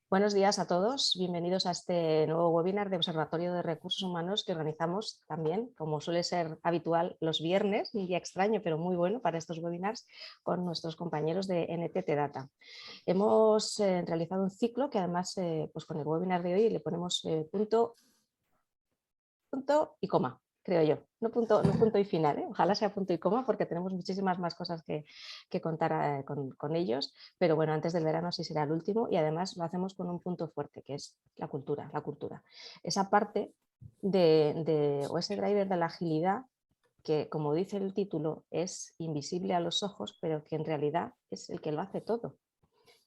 Buenos días a todos, bienvenidos a este nuevo webinar de Observatorio de Recursos Humanos que organizamos también, como suele ser habitual, los viernes, un día extraño pero muy bueno para estos webinars, con nuestros compañeros de NTT Data. Hemos realizado un ciclo que además pues con el webinar de hoy le ponemos punto y coma, creo yo. No punto y final, ojalá sea punto y coma porque tenemos muchísimas más cosas que contar con ellos, pero bueno, antes del verano sí será el último y además lo hacemos con un punto fuerte que es la cultura. Esa parte o ese driver de la agilidad que, como dice el título, es invisible a los ojos, pero que en realidad es el que lo hace todo.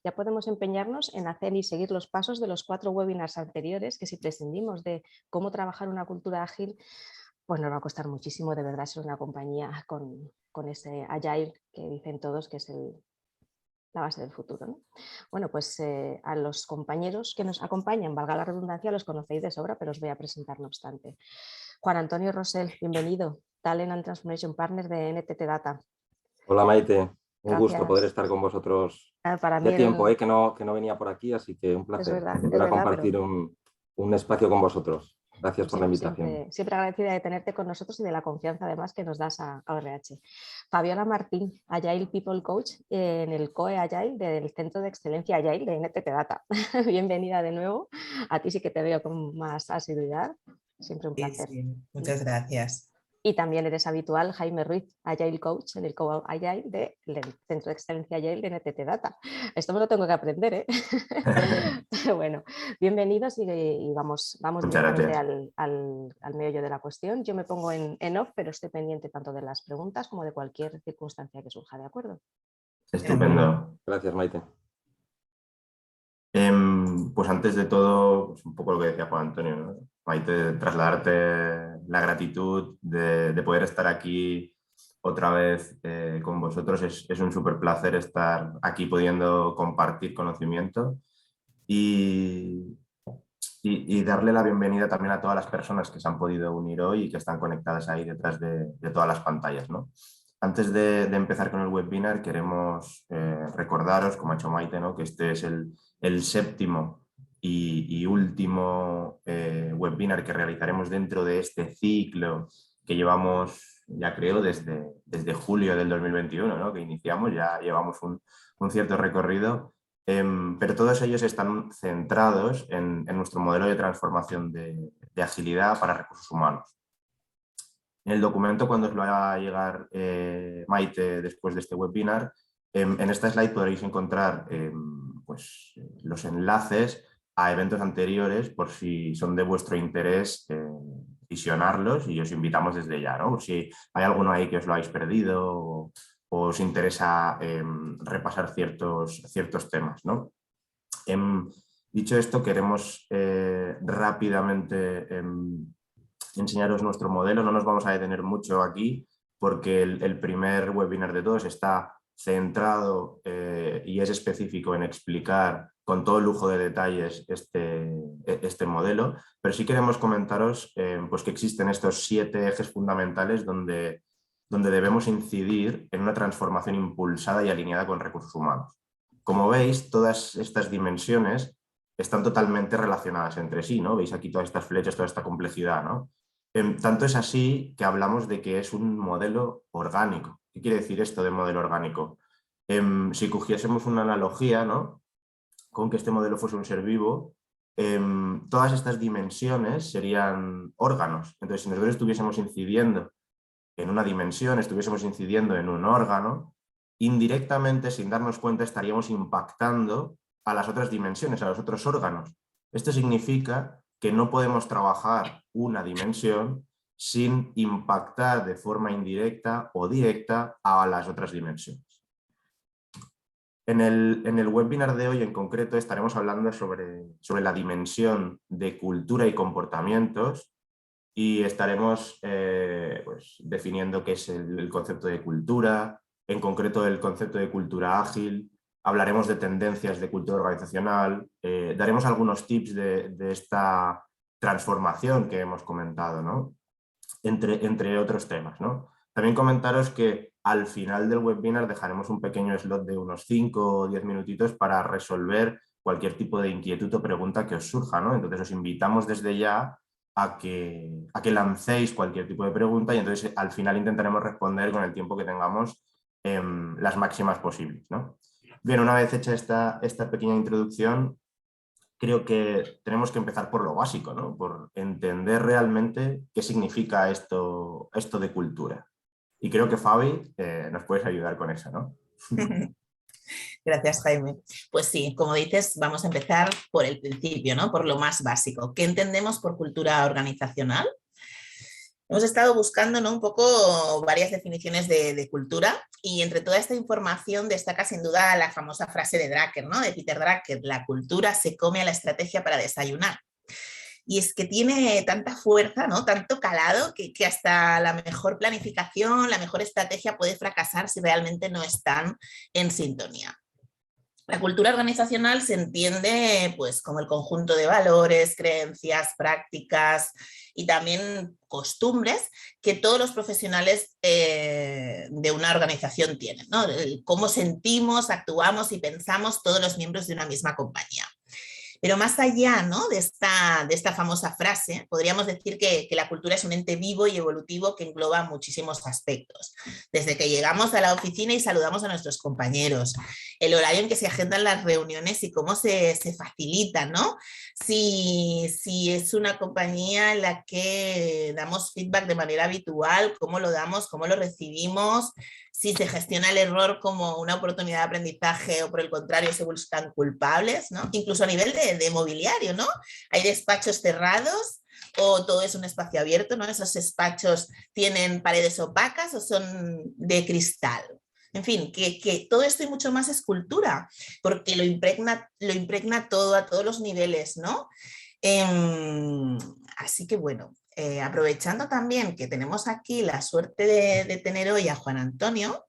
Ya podemos empeñarnos en hacer y seguir los pasos de los 4 webinars anteriores, que si prescindimos de cómo trabajar una cultura ágil, pues nos va a costar muchísimo de verdad ser una compañía con ese agile que dicen todos que es la base del futuro, ¿no? Bueno, pues a los compañeros que nos acompañan, valga la redundancia, los conocéis de sobra, pero os voy a presentar no obstante. Juan Antonio Rosell, bienvenido, Talent and Transformation Partner de NTT Data. Hola Maite, un gusto poder Gracias. estar con vosotros. Para mí De tiempo que no venía por aquí, así que un es placer verdad, volver a pero compartir un espacio con vosotros. Gracias pues por la invitación. siempre agradecida de tenerte con nosotros y de la confianza además que nos das a ORH. Fabiola Martín, Agile People Coach en el COE Agile del Centro de Excelencia Agile de NTT Data. Bienvenida de nuevo. A ti sí que te veo con más asiduidad. Siempre un Sí, placer. sí, muchas gracias. Y también eres habitual, Jaime Ruiz, Agile Coach en el COE Agile del Centro de Excelencia Agile de NTT Data. Esto me lo tengo que aprender, ¿eh? Pero bueno, bienvenidos y vamos Muchas directamente gracias. al meollo de la cuestión. Yo me pongo en off, pero estoy pendiente tanto de las preguntas como de cualquier circunstancia que surja, ¿de acuerdo? Estupendo. Gracias Maite. Pues antes de todo, pues un poco lo que decía Juan Antonio, ¿no? Maite, trasladarte la gratitud de poder estar aquí otra vez con vosotros. Es un súper placer estar aquí pudiendo compartir conocimiento y darle la bienvenida también a todas las personas que se han podido unir hoy y que están conectadas ahí detrás de todas las pantallas, ¿no? Antes de empezar con el webinar, queremos recordaros, como ha hecho Maite, ¿no? Que este es el séptimo y último webinar que realizaremos dentro de este ciclo que llevamos, ya creo, desde julio del 2021, ¿no? Que iniciamos, ya llevamos un cierto recorrido. Pero todos ellos están centrados en nuestro modelo de transformación de agilidad para recursos humanos. En el documento, cuando os lo haga llegar Maite después de este webinar, en esta slide podréis encontrar pues, los enlaces a eventos anteriores por si son de vuestro interés visionarlos y os invitamos desde ya, ¿no? Por si hay alguno ahí que os lo habéis perdido o os interesa repasar ciertos temas, ¿no? Dicho esto, queremos rápidamente enseñaros nuestro modelo. No nos vamos a detener mucho aquí porque el primer webinar de todos está centrado y es específico en explicar con todo lujo de detalles este modelo, pero sí queremos comentaros pues que existen estos 7 ejes fundamentales donde debemos incidir en una transformación impulsada y alineada con recursos humanos. Como veis, todas estas dimensiones están totalmente relacionadas entre sí, ¿no? Veis aquí todas estas flechas, toda esta complejidad, ¿no? Tanto es así que hablamos de que es un modelo orgánico. ¿Qué quiere decir esto de modelo orgánico? Si cogiésemos una analogía, ¿no? Con que este modelo fuese un ser vivo, todas estas dimensiones serían órganos. Entonces, si nosotros estuviésemos incidiendo en una dimensión, estuviésemos incidiendo en un órgano, indirectamente, sin darnos cuenta, estaríamos impactando a las otras dimensiones, a los otros órganos. Esto significa que no podemos trabajar una dimensión sin impactar de forma indirecta o directa a las otras dimensiones. En el webinar de hoy en concreto estaremos hablando sobre la dimensión de cultura y comportamientos y estaremos pues, definiendo qué es el concepto de cultura, en concreto el concepto de cultura ágil, hablaremos de tendencias de cultura organizacional, daremos algunos tips de esta transformación que hemos comentado, ¿no? Entre otros temas, ¿no? También comentaros que al final del webinar dejaremos un pequeño slot de unos 5 o 10 minutitos para resolver cualquier tipo de inquietud o pregunta que os surja, ¿no? Entonces os invitamos desde ya a que lancéis cualquier tipo de pregunta y entonces al final intentaremos responder con el tiempo que tengamos las máximas posibles, ¿no? Bien, una vez hecha esta pequeña introducción, creo que tenemos que empezar por lo básico, ¿no? Por entender realmente qué significa esto de cultura. Y creo que Fabi nos puedes ayudar con eso, ¿no? Gracias, Jaime. Pues sí, como dices, vamos a empezar por el principio, ¿no? Por lo más básico. ¿Qué entendemos por cultura organizacional? Hemos estado buscando, ¿no?, un poco varias definiciones de cultura y entre toda esta información destaca sin duda la famosa frase de Drucker, ¿no?, de Peter Drucker: la cultura se come a la estrategia para desayunar. Y es que tiene tanta fuerza, ¿no?, tanto calado, que hasta la mejor planificación, la mejor estrategia puede fracasar si realmente no están en sintonía. La cultura organizacional se entiende pues como el conjunto de valores, creencias, prácticas y también costumbres que todos los profesionales de una organización tienen, ¿no? Cómo sentimos, actuamos y pensamos todos los miembros de una misma compañía. Pero más allá, ¿no?, de esta famosa frase, podríamos decir que la cultura es un ente vivo y evolutivo que engloba muchísimos aspectos. Desde que llegamos a la oficina y saludamos a nuestros compañeros, el horario en que se agendan las reuniones y cómo se facilitan, ¿no? Si es una compañía en la que damos feedback de manera habitual, cómo lo damos, cómo lo recibimos, si se gestiona el error como una oportunidad de aprendizaje o por el contrario se buscan culpables, ¿no? Incluso a nivel de mobiliario, ¿no? Hay despachos cerrados o todo es un espacio abierto, ¿no? Esos despachos tienen paredes opacas o son de cristal. En fin, que todo esto y mucho más es cultura, porque lo impregna todo a todos los niveles, ¿no? Así que bueno, aprovechando también que tenemos aquí la suerte de tener hoy a Juan Antonio,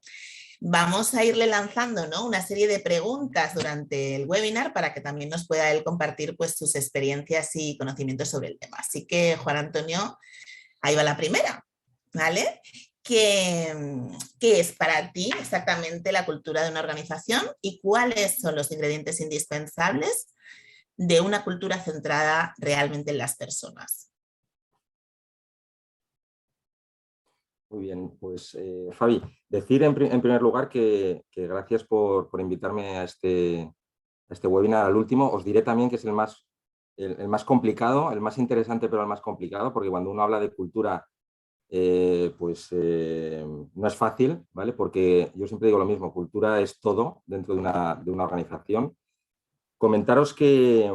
vamos a irle lanzando, ¿no?, una serie de preguntas durante el webinar para que también nos pueda él compartir pues, sus experiencias y conocimientos sobre el tema. Así que, Juan Antonio, ahí va la primera, ¿vale? ¿Qué es para ti exactamente la cultura de una organización y cuáles son los ingredientes indispensables de una cultura centrada realmente en las personas? Muy bien, pues Fabi, decir en primer lugar que gracias por invitarme a este webinar, al último. Os diré también que es el más complicado, el más interesante, pero el más complicado, porque cuando uno habla de cultura, no es fácil, ¿vale? Porque yo siempre digo lo mismo, cultura es todo dentro de una organización. Comentaros que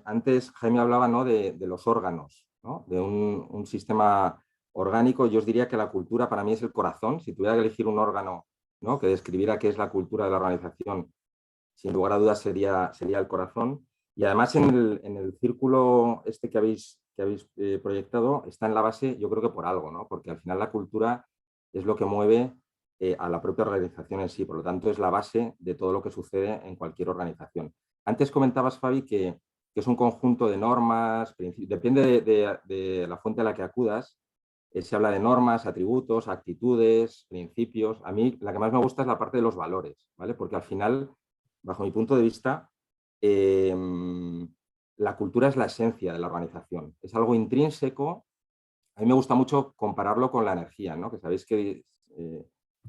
antes Jaime hablaba, ¿no?, de los órganos, ¿no?, de un sistema orgánico. Yo os diría que la cultura para mí es el corazón. Si tuviera que elegir un órgano, ¿no?, que describiera qué es la cultura de la organización, sin lugar a dudas sería el corazón. Y además en el círculo este que habéis proyectado está en la base, yo creo que por algo, ¿no?, porque al final la cultura es lo que mueve a la propia organización en sí, por lo tanto es la base de todo lo que sucede en cualquier organización. Antes comentabas, Fabi, que es un conjunto de normas, depende de la fuente a la que acudas, se habla de normas, atributos, actitudes, principios. A mí la que más me gusta es la parte de los valores, ¿vale? Porque al final, bajo mi punto de vista, la cultura es la esencia de la organización, es algo intrínseco. A mí me gusta mucho compararlo con la energía, ¿no?, que sabéis que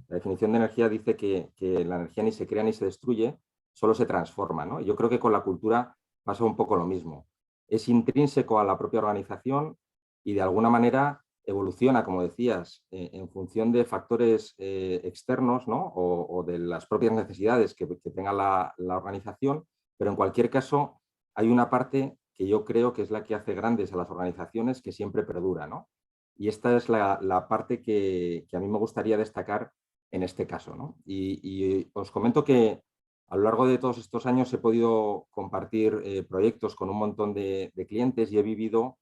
la definición de energía dice que la energía ni se crea ni se destruye, solo se transforma, ¿no? Yo creo que con la cultura pasa un poco lo mismo. Es intrínseco a la propia organización y de alguna manera evoluciona, como decías, en función de factores externos, ¿no?, o de las propias necesidades que tenga la organización, pero en cualquier caso hay una parte que yo creo que es la que hace grandes a las organizaciones, que siempre perdura, ¿no? Y esta es la parte que a mí me gustaría destacar en este caso, ¿no? Y os comento que a lo largo de todos estos años he podido compartir proyectos con un montón de clientes y he vivido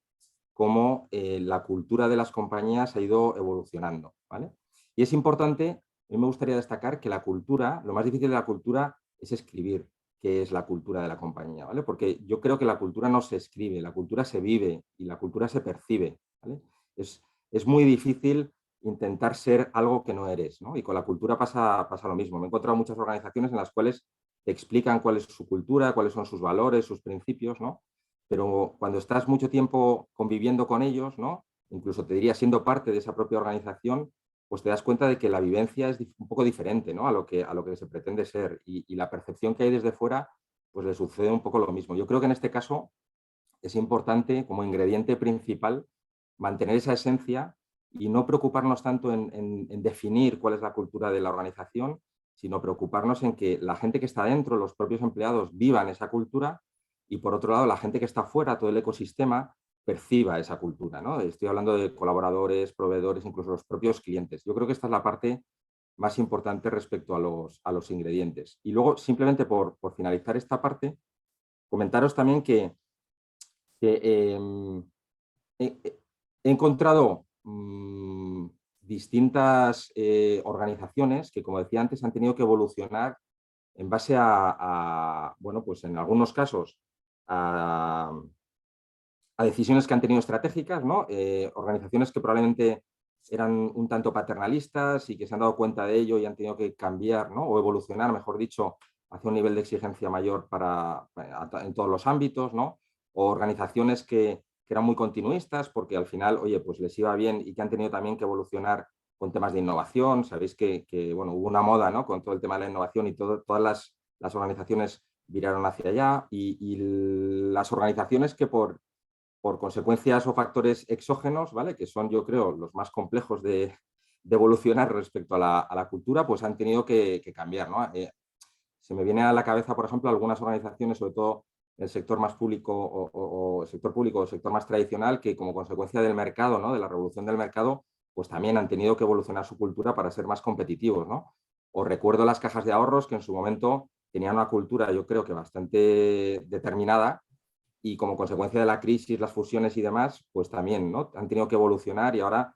cómo la cultura de las compañías ha ido evolucionando, ¿vale? Y es importante, a mí me gustaría destacar que la cultura, lo más difícil de la cultura es escribir qué es la cultura de la compañía, ¿vale? Porque yo creo que la cultura no se escribe, la cultura se vive y la cultura se percibe, ¿vale? Es muy difícil intentar ser algo que no eres, ¿no? Y con la cultura pasa lo mismo. Me he encontrado muchas organizaciones en las cuales te explican cuál es su cultura, cuáles son sus valores, sus principios, ¿no? Pero cuando estás mucho tiempo conviviendo con ellos, ¿no? Incluso te diría siendo parte de esa propia organización, pues te das cuenta de que la vivencia es un poco diferente, ¿no? a lo que se pretende ser, y la percepción que hay desde fuera, pues le sucede un poco lo mismo. Yo creo que en este caso es importante, como ingrediente principal, mantener esa esencia y no preocuparnos tanto en definir cuál es la cultura de la organización, sino preocuparnos en que la gente que está dentro, los propios empleados, vivan esa cultura, y por otro lado la gente que está fuera, todo el ecosistema, perciba esa cultura, ¿no? Estoy hablando de colaboradores, proveedores, incluso los propios clientes. Yo creo que esta es la parte más importante respecto a los ingredientes. Y luego, simplemente por finalizar esta parte, comentaros también que he encontrado distintas organizaciones que, como decía antes, han tenido que evolucionar en base bueno, pues en algunos casos a decisiones que han tenido estratégicas, ¿no? Organizaciones que probablemente eran un tanto paternalistas y que se han dado cuenta de ello y han tenido que cambiar, ¿no? O evolucionar, mejor dicho, hacia un nivel de exigencia mayor en todos los ámbitos, ¿no? O organizaciones que eran muy continuistas porque al final, oye, pues les iba bien, y que han tenido también que evolucionar con temas de innovación. Sabéis que bueno, hubo una moda, ¿no? Con todo el tema de la innovación, y todas las organizaciones viraron hacia allá, y las organizaciones que por consecuencias o factores exógenos, ¿vale? Que son, yo creo, los más complejos de evolucionar respecto a la cultura, pues han tenido que cambiar, ¿no? Se me viene a la cabeza, por ejemplo, algunas organizaciones, sobre todo el sector más público o sector público o sector más tradicional, que como consecuencia del mercado, ¿no? De la revolución del mercado, pues también han tenido que evolucionar su cultura para ser más competitivos, ¿no? Os recuerdo las cajas de ahorros, que en su momento tenían una cultura, yo creo que bastante determinada, y como consecuencia de la crisis, las fusiones y demás, pues también, ¿no? Han tenido que evolucionar, y ahora,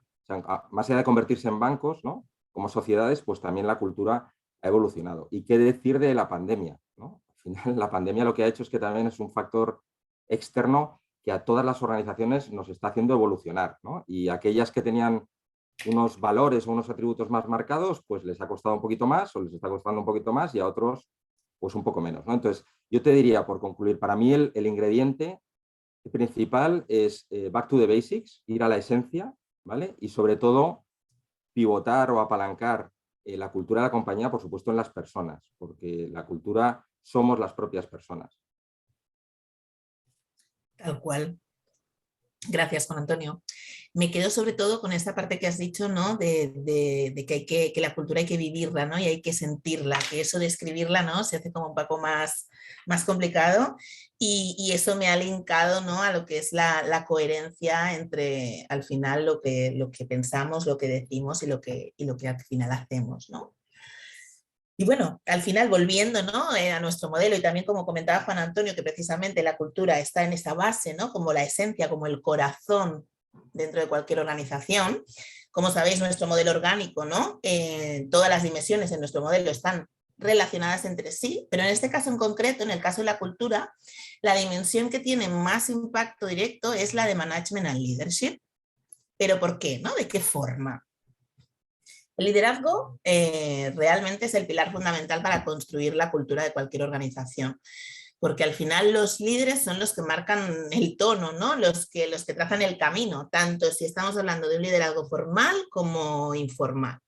más allá de convertirse en bancos, ¿no? Como sociedades, pues también la cultura ha evolucionado. ¿Y qué decir de la pandemia, ¿no? Al final, la pandemia lo que ha hecho es que también es un factor externo que a todas las organizaciones nos está haciendo evolucionar, ¿no? Y aquellas que tenían unos valores o unos atributos más marcados, pues les ha costado un poquito más, o les está costando un poquito más, y a otros pues un poco menos, ¿no? Entonces, yo te diría, por concluir, para mí el ingrediente principal es back to the basics, ir a la esencia, ¿vale? Y sobre todo pivotar o apalancar la cultura de la compañía, por supuesto, en las personas, porque la cultura somos las propias personas. Tal cual. Gracias, Juan Antonio. Me quedo sobre todo con esta parte que has dicho, ¿no? De que la cultura hay que vivirla, ¿no? Y hay que sentirla, que eso de escribirla, ¿no? Se hace como un poco más complicado, y eso me ha linkado, ¿no? A lo que es la coherencia entre, al final, lo que pensamos, lo que decimos y lo que al final hacemos, ¿no? Y bueno, al final, volviendo, ¿no? A nuestro modelo, y también como comentaba Juan Antonio, que precisamente la cultura está en esa base, ¿no? Como la esencia, como el corazón dentro de cualquier organización. Como sabéis, nuestro modelo orgánico, ¿no? Todas las dimensiones en nuestro modelo están relacionadas entre sí, pero en este caso en concreto, en el caso de la cultura, la dimensión que tiene más impacto directo es la de Management and Leadership. ¿Pero por qué, no? ¿De qué forma? El liderazgo realmente es el pilar fundamental para construir la cultura de cualquier organización, porque al final los líderes son los que marcan el tono, ¿no? Los que trazan el camino, tanto si estamos hablando de un liderazgo formal como informal.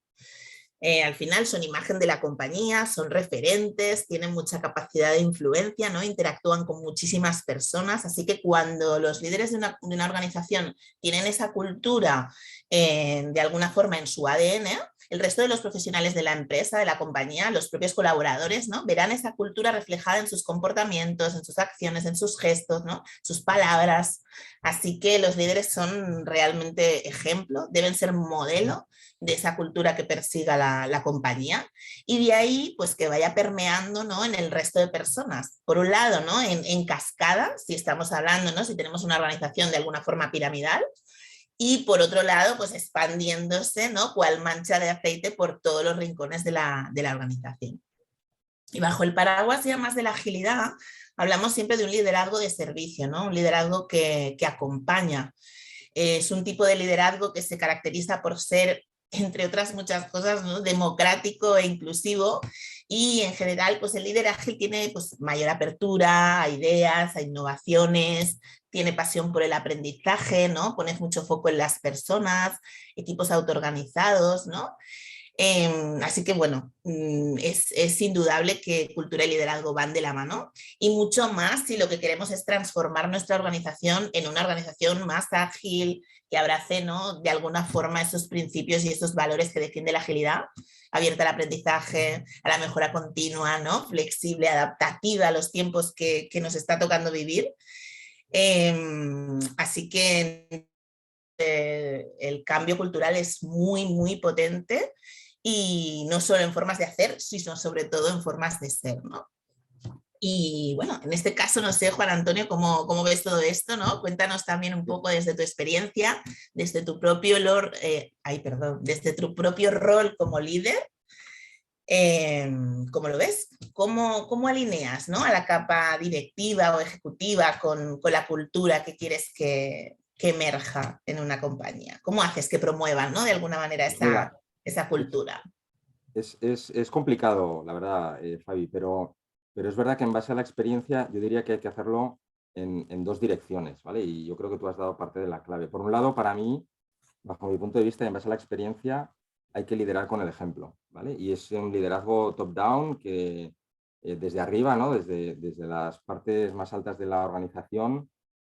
Al final son imagen de la compañía, son referentes, tienen mucha capacidad de influencia, ¿no? Interactúan con muchísimas personas, así que cuando los líderes de una organización tienen esa cultura de alguna forma en su ADN, el resto de los profesionales de la empresa, de la compañía, los propios colaboradores, ¿no? Verán esa cultura reflejada en sus comportamientos, en sus acciones, en sus gestos, ¿no? Sus palabras. Así que los líderes son realmente ejemplo, deben ser modelo de esa cultura que persiga la compañía, y de ahí pues que vaya permeando, ¿no? En el resto de personas. Por un lado, ¿no? En cascada, si estamos hablando, ¿no? Si tenemos una organización de alguna forma piramidal, y por otro lado, pues expandiéndose, ¿no? Cual mancha de aceite por todos los rincones de la organización. Y bajo el paraguas ya más de la agilidad, hablamos siempre de un liderazgo de servicio, ¿no? Un liderazgo que acompaña. Es un tipo de liderazgo que se caracteriza por ser, entre otras muchas cosas, ¿no? Democrático e inclusivo, Y en general, pues el líder ágil tiene pues, mayor apertura a ideas, a innovaciones, tiene pasión por el aprendizaje, ¿no? Pones mucho foco en las personas, equipos autoorganizados, ¿no? Así que bueno, es indudable que cultura y liderazgo van de la mano y mucho más si lo que queremos es transformar nuestra organización en una organización más ágil, que abrace, ¿no?, de alguna forma esos principios y esos valores que defiende la agilidad, abierta al aprendizaje, a la mejora continua, ¿no?, flexible, adaptativa a los tiempos que nos está tocando vivir. Así que el cambio cultural es muy, muy potente y no solo en formas de hacer, sino sobre todo en formas de ser, ¿no? Y bueno, en este caso, no sé, Juan Antonio, ¿cómo ves todo esto, ¿no? Cuéntanos también un poco desde tu experiencia, desde tu propio, desde tu propio rol como líder, ¿cómo lo ves? ¿Cómo alineas, ¿no?, a la capa directiva o ejecutiva con la cultura que quieres que emerja en una compañía? ¿Cómo haces que promuevan, ¿no?, de alguna manera esa cultura? Es complicado, la verdad, Fabi, pero es verdad que en base a la experiencia yo diría que hay que hacerlo en dos direcciones, ¿vale? Y yo creo que tú has dado parte de la clave. Por un lado, para mí, bajo mi punto de vista y en base a la experiencia, hay que liderar con el ejemplo, ¿vale? Y es un liderazgo top-down que desde arriba, ¿no?, desde las partes más altas de la organización,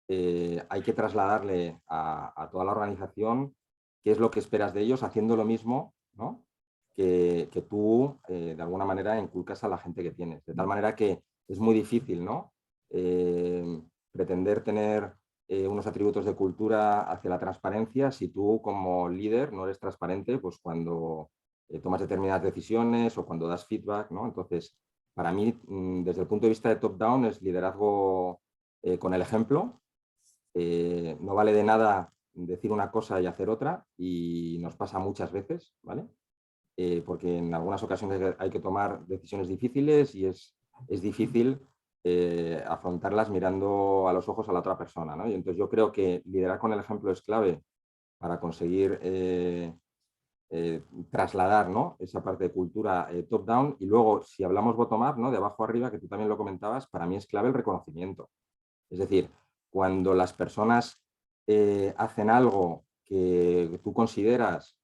hay que trasladarle a toda la organización qué es lo que esperas de ellos, haciendo lo mismo, ¿no?, que tú de alguna manera inculcas a la gente que tienes. De tal manera que es muy difícil, ¿no?, pretender tener unos atributos de cultura hacia la transparencia si tú como líder no eres transparente, pues cuando tomas determinadas decisiones o cuando das feedback, ¿no? Entonces, para mí, desde el punto de vista de top-down, es liderazgo con el ejemplo. No vale de nada decir una cosa y hacer otra, y nos pasa muchas veces, ¿vale? Porque en algunas ocasiones hay que tomar decisiones difíciles y es difícil afrontarlas mirando a los ojos a la otra persona, ¿no? Y entonces yo creo que liderar con el ejemplo es clave para conseguir trasladar, ¿no?, esa parte de cultura top-down. Y luego, si hablamos bottom-up, ¿no?, de abajo arriba, que tú también lo comentabas, para mí es clave el reconocimiento. Es decir, cuando las personas hacen algo que tú consideras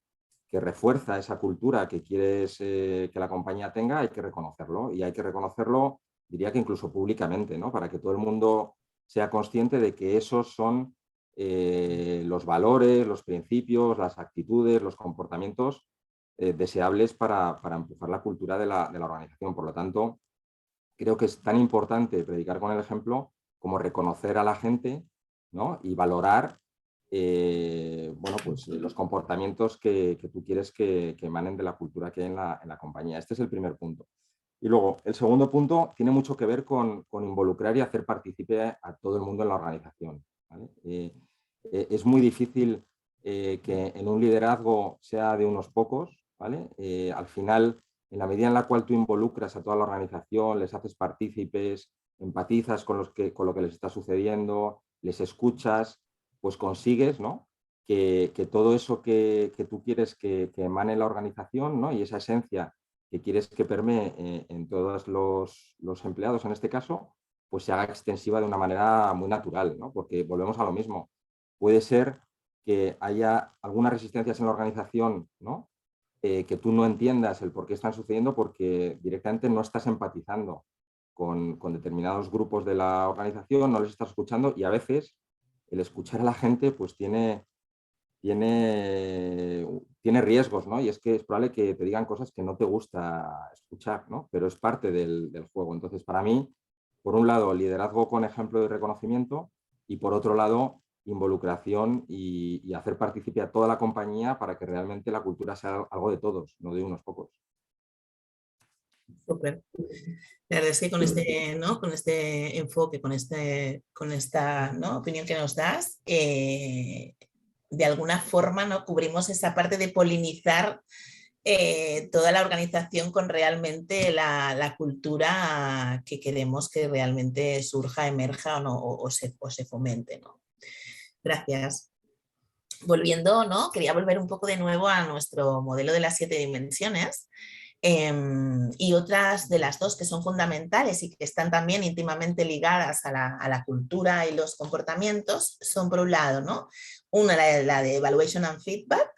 que refuerza esa cultura que quieres que la compañía tenga, hay que reconocerlo. Y hay que reconocerlo, diría que incluso públicamente, ¿no?, para que todo el mundo sea consciente de que esos son los valores, los principios, las actitudes, los comportamientos deseables para empujar la cultura de la organización. Por lo tanto, creo que es tan importante predicar con el ejemplo como reconocer a la gente, ¿no?, y valorar bueno, pues, los comportamientos que tú quieres que emanen de la cultura que hay en la compañía. Este es el primer punto. Y luego, el segundo punto tiene mucho que ver con involucrar y hacer partícipe a todo el mundo en la organización, ¿vale? Es muy difícil que en un liderazgo sea de unos pocos, ¿vale? Al final, en la medida en la cual tú involucras a toda la organización, les haces partícipes, empatizas con lo que les está sucediendo, les escuchas, pues consigues, ¿no?, que todo eso que tú quieres que emane la organización, ¿no?, y esa esencia que quieres que permee en todos los empleados, en este caso, pues se haga extensiva de una manera muy natural, ¿no? Porque volvemos a lo mismo. Puede ser que haya algunas resistencias en la organización, ¿no?, que tú no entiendas el por qué están sucediendo, porque directamente no estás empatizando con determinados grupos de la organización, no les estás escuchando, y a veces el escuchar a la gente pues tiene riesgos, ¿no? Y es que es probable que te digan cosas que no te gusta escuchar, ¿no? Pero es parte del juego. Entonces, para mí, por un lado, liderazgo con ejemplo y reconocimiento, y por otro lado, involucración y hacer partícipe a toda la compañía para que realmente la cultura sea algo de todos, no de unos pocos. Súper. La verdad es que con este, ¿no?, con este enfoque, con esta, ¿no?, opinión que nos das, de alguna forma, ¿no?, cubrimos esa parte de polinizar toda la organización con realmente la cultura que queremos que realmente surja, emerja o se fomente, ¿no? Gracias. Volviendo, ¿no?, quería volver un poco de nuevo a nuestro modelo de las 7 dimensiones. Y otras de las dos que son fundamentales y que están también íntimamente ligadas a la cultura y los comportamientos son, por un lado, ¿no? Una, la de Evaluation and Feedback,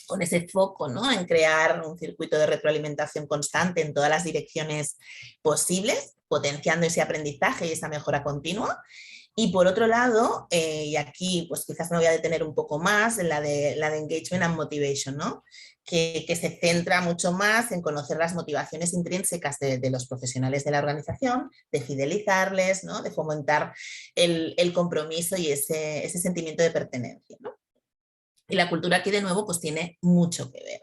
con ese foco, ¿no?, en crear un circuito de retroalimentación constante en todas las direcciones posibles, potenciando ese aprendizaje y esa mejora continua. Y por otro lado, y aquí pues quizás me voy a detener un poco más en la de Engagement and Motivation, ¿no?, que se centra mucho más en conocer las motivaciones intrínsecas de los profesionales de la organización, de fidelizarles, ¿no?, de fomentar el compromiso y ese sentimiento de pertenencia, ¿no? Y la cultura aquí de nuevo pues tiene mucho que ver.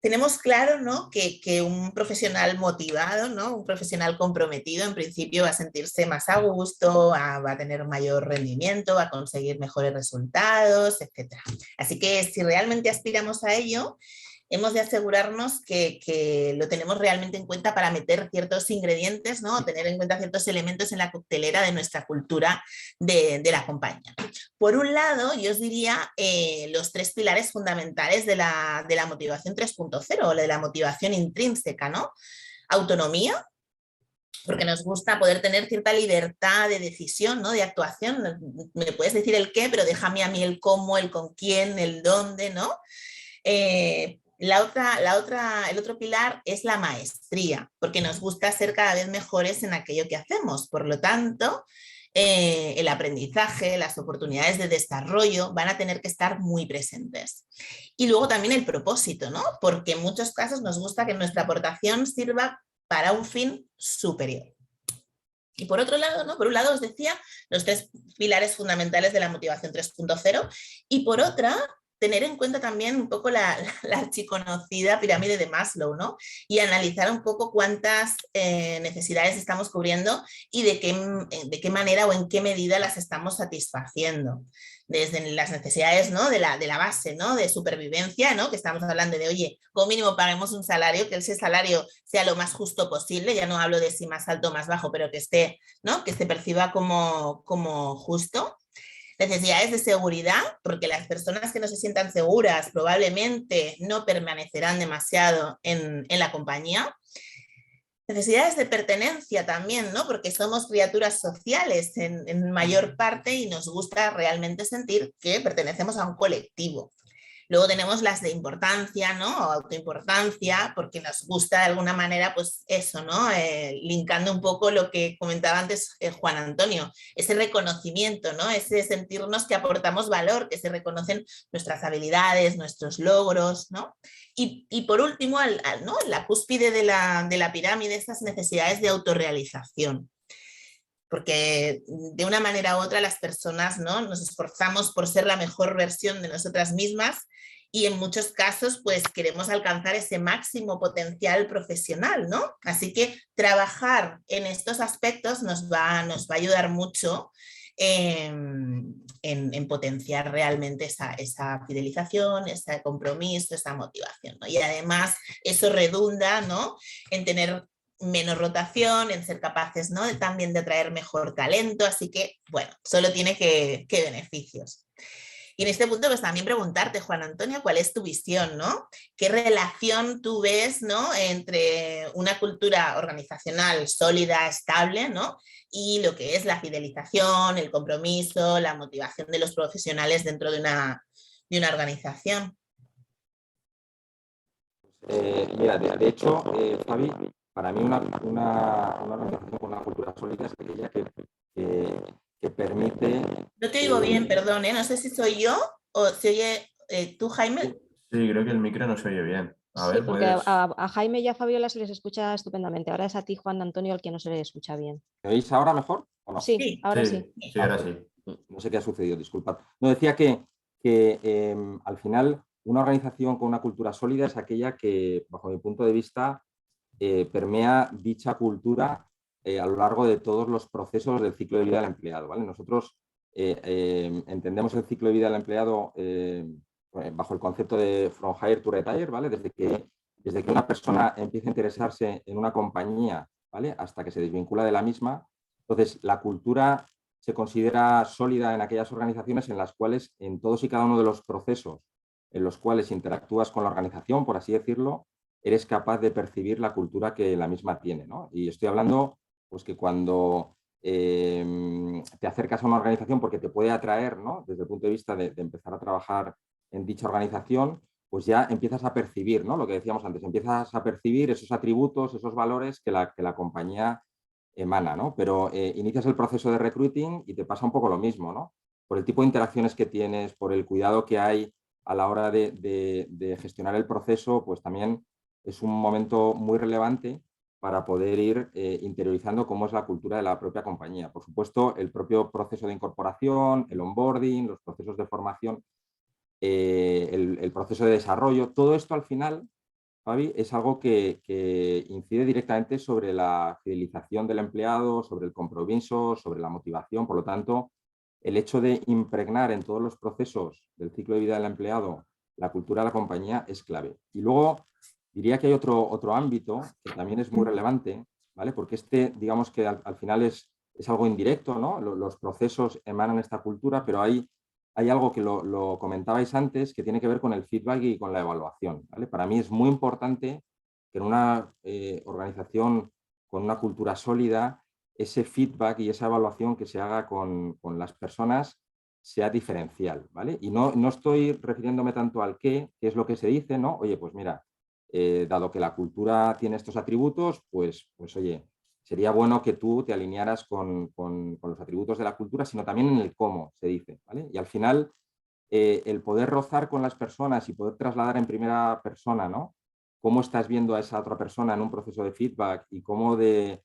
Tenemos claro, ¿no?, que un profesional motivado, ¿no?, un profesional comprometido, en principio va a sentirse más a gusto, va a tener mayor rendimiento, va a conseguir mejores resultados, etc. Así que si realmente aspiramos a ello, hemos de asegurarnos que lo tenemos realmente en cuenta para meter ciertos ingredientes, ¿no?, tener en cuenta ciertos elementos en la coctelera de nuestra cultura de la compañía. Por un lado, yo os diría los tres pilares fundamentales de la motivación 3.0 o de la motivación intrínseca, ¿no? Autonomía, porque nos gusta poder tener cierta libertad de decisión, ¿no?, de actuación. Me puedes decir el qué, pero déjame a mí el cómo, el con quién, el dónde, ¿no? El otro pilar es la maestría, porque nos gusta ser cada vez mejores en aquello que hacemos. Por lo tanto, el aprendizaje, las oportunidades de desarrollo van a tener que estar muy presentes. Y luego también el propósito, ¿no?, porque en muchos casos nos gusta que nuestra aportación sirva para un fin superior. Y por otro lado, ¿no?, por un lado os decía los tres pilares fundamentales de la motivación 3.0 y por otra, tener en cuenta también un poco la archiconocida pirámide de Maslow, ¿no?, y analizar un poco cuántas necesidades estamos cubriendo y de qué manera o en qué medida las estamos satisfaciendo. Desde las necesidades, ¿no?, de la base, ¿no?, de supervivencia, ¿no?, que estamos hablando de, oye, como mínimo paguemos un salario, que ese salario sea lo más justo posible, ya no hablo de si más alto o más bajo, pero que esté, ¿no?, que se perciba como justo. Necesidades de seguridad, porque las personas que no se sientan seguras probablemente no permanecerán demasiado en la compañía. Necesidades de pertenencia también, ¿no?, porque somos criaturas sociales en mayor parte y nos gusta realmente sentir que pertenecemos a un colectivo. Luego tenemos las de importancia, ¿no?, o autoimportancia, porque nos gusta de alguna manera, pues eso, ¿no?, linkando un poco lo que comentaba antes Juan Antonio, ese reconocimiento, ¿no?, ese sentirnos que aportamos valor, que se reconocen nuestras habilidades, nuestros logros, ¿no? Y por último, ¿no?, la cúspide de la pirámide, estas necesidades de autorrealización. Porque de una manera u otra las personas, ¿no?, nos esforzamos por ser la mejor versión de nosotras mismas y en muchos casos pues queremos alcanzar ese máximo potencial profesional, ¿no? Así que trabajar en estos aspectos nos va a ayudar mucho en potenciar realmente esa fidelización, ese compromiso, esa motivación, ¿no? Y además eso redunda, ¿no?, en tener menos rotación, en ser capaces, ¿no?, también de atraer mejor talento, así que, bueno, solo tiene que beneficios. Y en este punto, pues también preguntarte, Juan Antonio, ¿cuál es tu visión, ¿no? ¿Qué relación tú ves, ¿no?, entre una cultura organizacional sólida, estable, ¿no?, y lo que es la fidelización, el compromiso, la motivación de los profesionales dentro de una organización? Mira, de hecho, Fabi, para mí una organización con una cultura sólida es aquella que permite... No te oigo bien, perdón, no sé si soy yo o se oye tú, Jaime. Sí, creo que el micro no se oye bien. A Sí, ver, porque puedes... a Jaime y a Fabiola se les escucha estupendamente. Ahora es a ti, Juan Antonio, al que no se le escucha bien. ¿Me oís ahora mejor o no? Sí, Sí. ahora sí. Sí, ahora sí. No sé qué ha sucedido, disculpad. No, decía que al final una organización con una cultura sólida es aquella que, bajo mi punto de vista, permea dicha cultura a lo largo de todos los procesos del ciclo de vida del empleado, ¿vale? Nosotros entendemos el ciclo de vida del empleado bajo el concepto de from hire to retire, ¿vale? Desde que una persona empieza a interesarse en una compañía, ¿vale?, hasta que se desvincula de la misma. Entonces, la cultura se considera sólida en aquellas organizaciones en las cuales en todos y cada uno de los procesos en los cuales interactúas con la organización, por así decirlo, eres capaz de percibir la cultura que la misma tiene, ¿no? Y estoy hablando, pues, que cuando te acercas a una organización porque te puede atraer, ¿no? Desde el punto de vista de empezar a trabajar en dicha organización, pues ya empiezas a percibir, ¿no? Lo que decíamos antes, empiezas a percibir esos atributos, esos valores que la compañía emana, ¿no? Pero inicias el proceso de recruiting y te pasa un poco lo mismo, ¿no? Por el tipo de interacciones que tienes, por el cuidado que hay a la hora de gestionar el proceso, pues también es un momento muy relevante para poder ir interiorizando cómo es la cultura de la propia compañía. Por supuesto, el propio proceso de incorporación, el onboarding, los procesos de formación, el proceso de desarrollo, todo esto al final, Fabi, es algo que incide directamente sobre la fidelización del empleado, sobre el compromiso, sobre la motivación. Por lo tanto, el hecho de impregnar en todos los procesos del ciclo de vida del empleado la cultura de la compañía es clave. Y luego diría que hay otro ámbito que también es muy relevante, ¿vale? Porque digamos que al final es algo indirecto, ¿no? Los procesos emanan esta cultura, pero hay algo que lo comentabais antes que tiene que ver con el feedback y con la evaluación, ¿vale? Para mí es muy importante que en una organización con una cultura sólida, ese feedback y esa evaluación que se haga con las personas sea diferencial, ¿vale? Y no estoy refiriéndome tanto al qué es lo que se dice, ¿no? Oye, pues mira, dado que la cultura tiene estos atributos, pues oye, sería bueno que tú te alinearas con los atributos de la cultura, sino también en el cómo se dice, ¿vale? Y al final, el poder rozar con las personas y poder trasladar en primera persona, ¿no? Cómo estás viendo a esa otra persona en un proceso de feedback y cómo de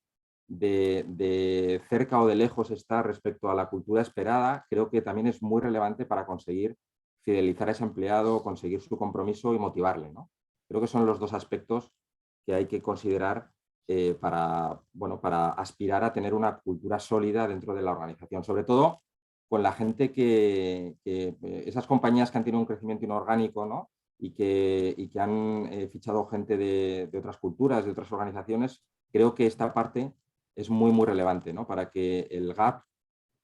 cerca o de lejos está respecto a la cultura esperada, creo que también es muy relevante para conseguir fidelizar a ese empleado, conseguir su compromiso y motivarle, ¿no? Creo que son los dos aspectos que hay que considerar para aspirar a tener una cultura sólida dentro de la organización, sobre todo con la gente esas compañías que han tenido un crecimiento inorgánico, ¿no? y que han fichado gente de otras culturas, de otras organizaciones, creo que esta parte es muy, muy relevante, ¿no? Para que el gap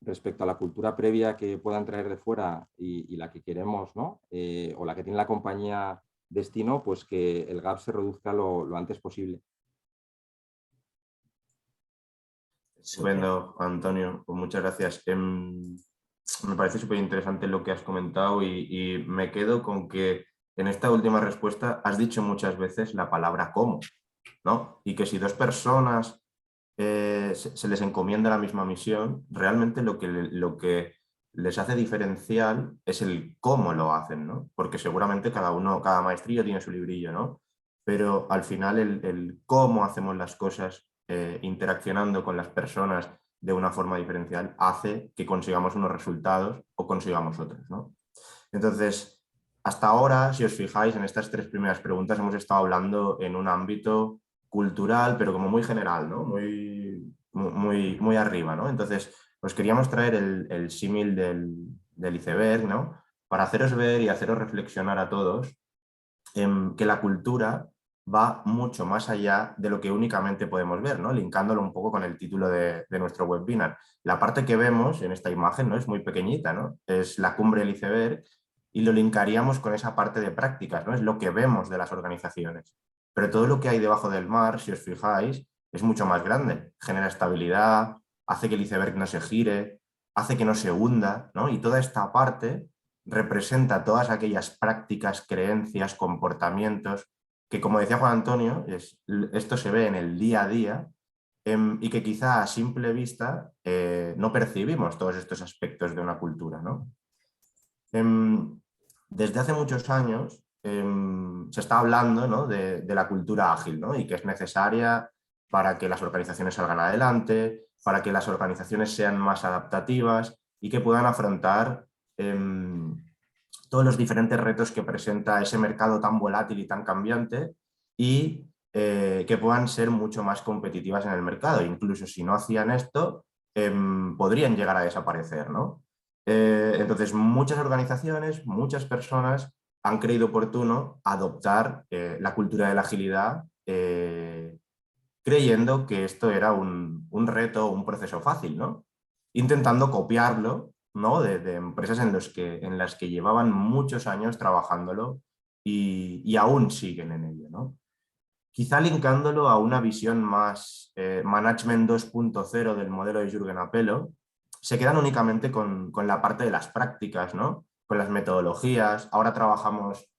respecto a la cultura previa que puedan traer de fuera y la que queremos, ¿no? O la que tiene la compañía destino, pues que el gap se reduzca lo antes posible. Estupendo, Antonio, pues muchas gracias. Me parece súper interesante lo que has comentado y me quedo con que en esta última respuesta has dicho muchas veces la palabra cómo, ¿no? Y que si dos personas se les encomienda la misma misión, realmente lo que les hace diferencial es el cómo lo hacen, ¿no? Porque seguramente cada maestrillo tiene su librillo, ¿no? Pero al final el cómo hacemos las cosas, interaccionando con las personas de una forma diferencial, hace que consigamos unos resultados o consigamos otros, ¿no? Entonces, hasta ahora, si os fijáis, en estas tres primeras preguntas hemos estado hablando en un ámbito cultural, pero como muy general, ¿no? Muy arriba, ¿no? Entonces, os queríamos traer el símil del iceberg, ¿no? Para haceros ver y haceros reflexionar a todos que la cultura va mucho más allá de lo que únicamente podemos ver, ¿no? Linkándolo un poco con el título de nuestro webinar. La parte que vemos en esta imagen, ¿no? Es muy pequeñita, ¿no? Es la cumbre del iceberg y lo linkaríamos con esa parte de prácticas, ¿no? Es lo que vemos de las organizaciones. Pero todo lo que hay debajo del mar, si os fijáis, es mucho más grande. Genera estabilidad, hace que el iceberg no se gire, hace que no se hunda, ¿no? Y toda esta parte representa todas aquellas prácticas, creencias, comportamientos que, como decía Juan Antonio, esto se ve en el día a día y que quizá a simple vista no percibimos todos estos aspectos de una cultura, ¿no? Desde hace muchos años se está hablando, ¿no? de la cultura ágil, ¿no? Y que es necesaria para que las organizaciones salgan adelante, para que las organizaciones sean más adaptativas y que puedan afrontar todos los diferentes retos que presenta ese mercado tan volátil y tan cambiante y que puedan ser mucho más competitivas en el mercado. Incluso si no hacían esto, podrían llegar a desaparecer, ¿no? Entonces, muchas organizaciones, muchas personas han creído oportuno adoptar la cultura de la agilidad creyendo que esto era un reto, un proceso fácil, ¿no? Intentando copiarlo, ¿no? de empresas en las que llevaban muchos años trabajándolo y aún siguen en ello, ¿no? Quizá linkándolo a una visión más management 2.0 del modelo de Jürgen Apelo, se quedan únicamente con la parte de las prácticas, ¿no? Con las metodologías. Ahora trabajamos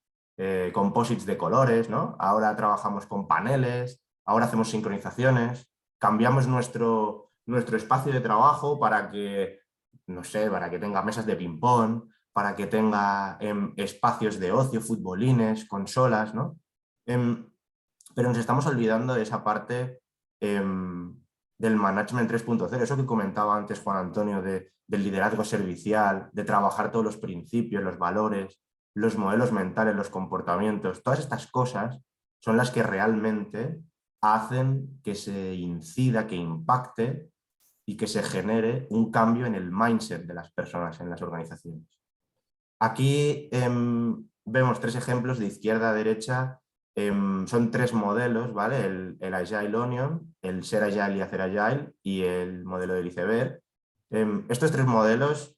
composites de colores, ¿no? Ahora trabajamos con paneles, ahora hacemos sincronizaciones, cambiamos nuestro espacio de trabajo para que, no sé, para que tenga mesas de ping-pong, para que tenga espacios de ocio, futbolines, consolas, ¿no? Pero nos estamos olvidando de esa parte del management 3.0, eso que comentaba antes Juan Antonio, del liderazgo servicial, de trabajar todos los principios, los valores, los modelos mentales, los comportamientos. Todas estas cosas son las que realmente hacen que se incida, que impacte y que se genere un cambio en el mindset de las personas en las organizaciones. Aquí vemos 3 ejemplos de izquierda a derecha. Son 3 modelos, ¿vale? El Agile Onion, el Ser Agile y Hacer Agile y el modelo del iceberg. Estos 3 modelos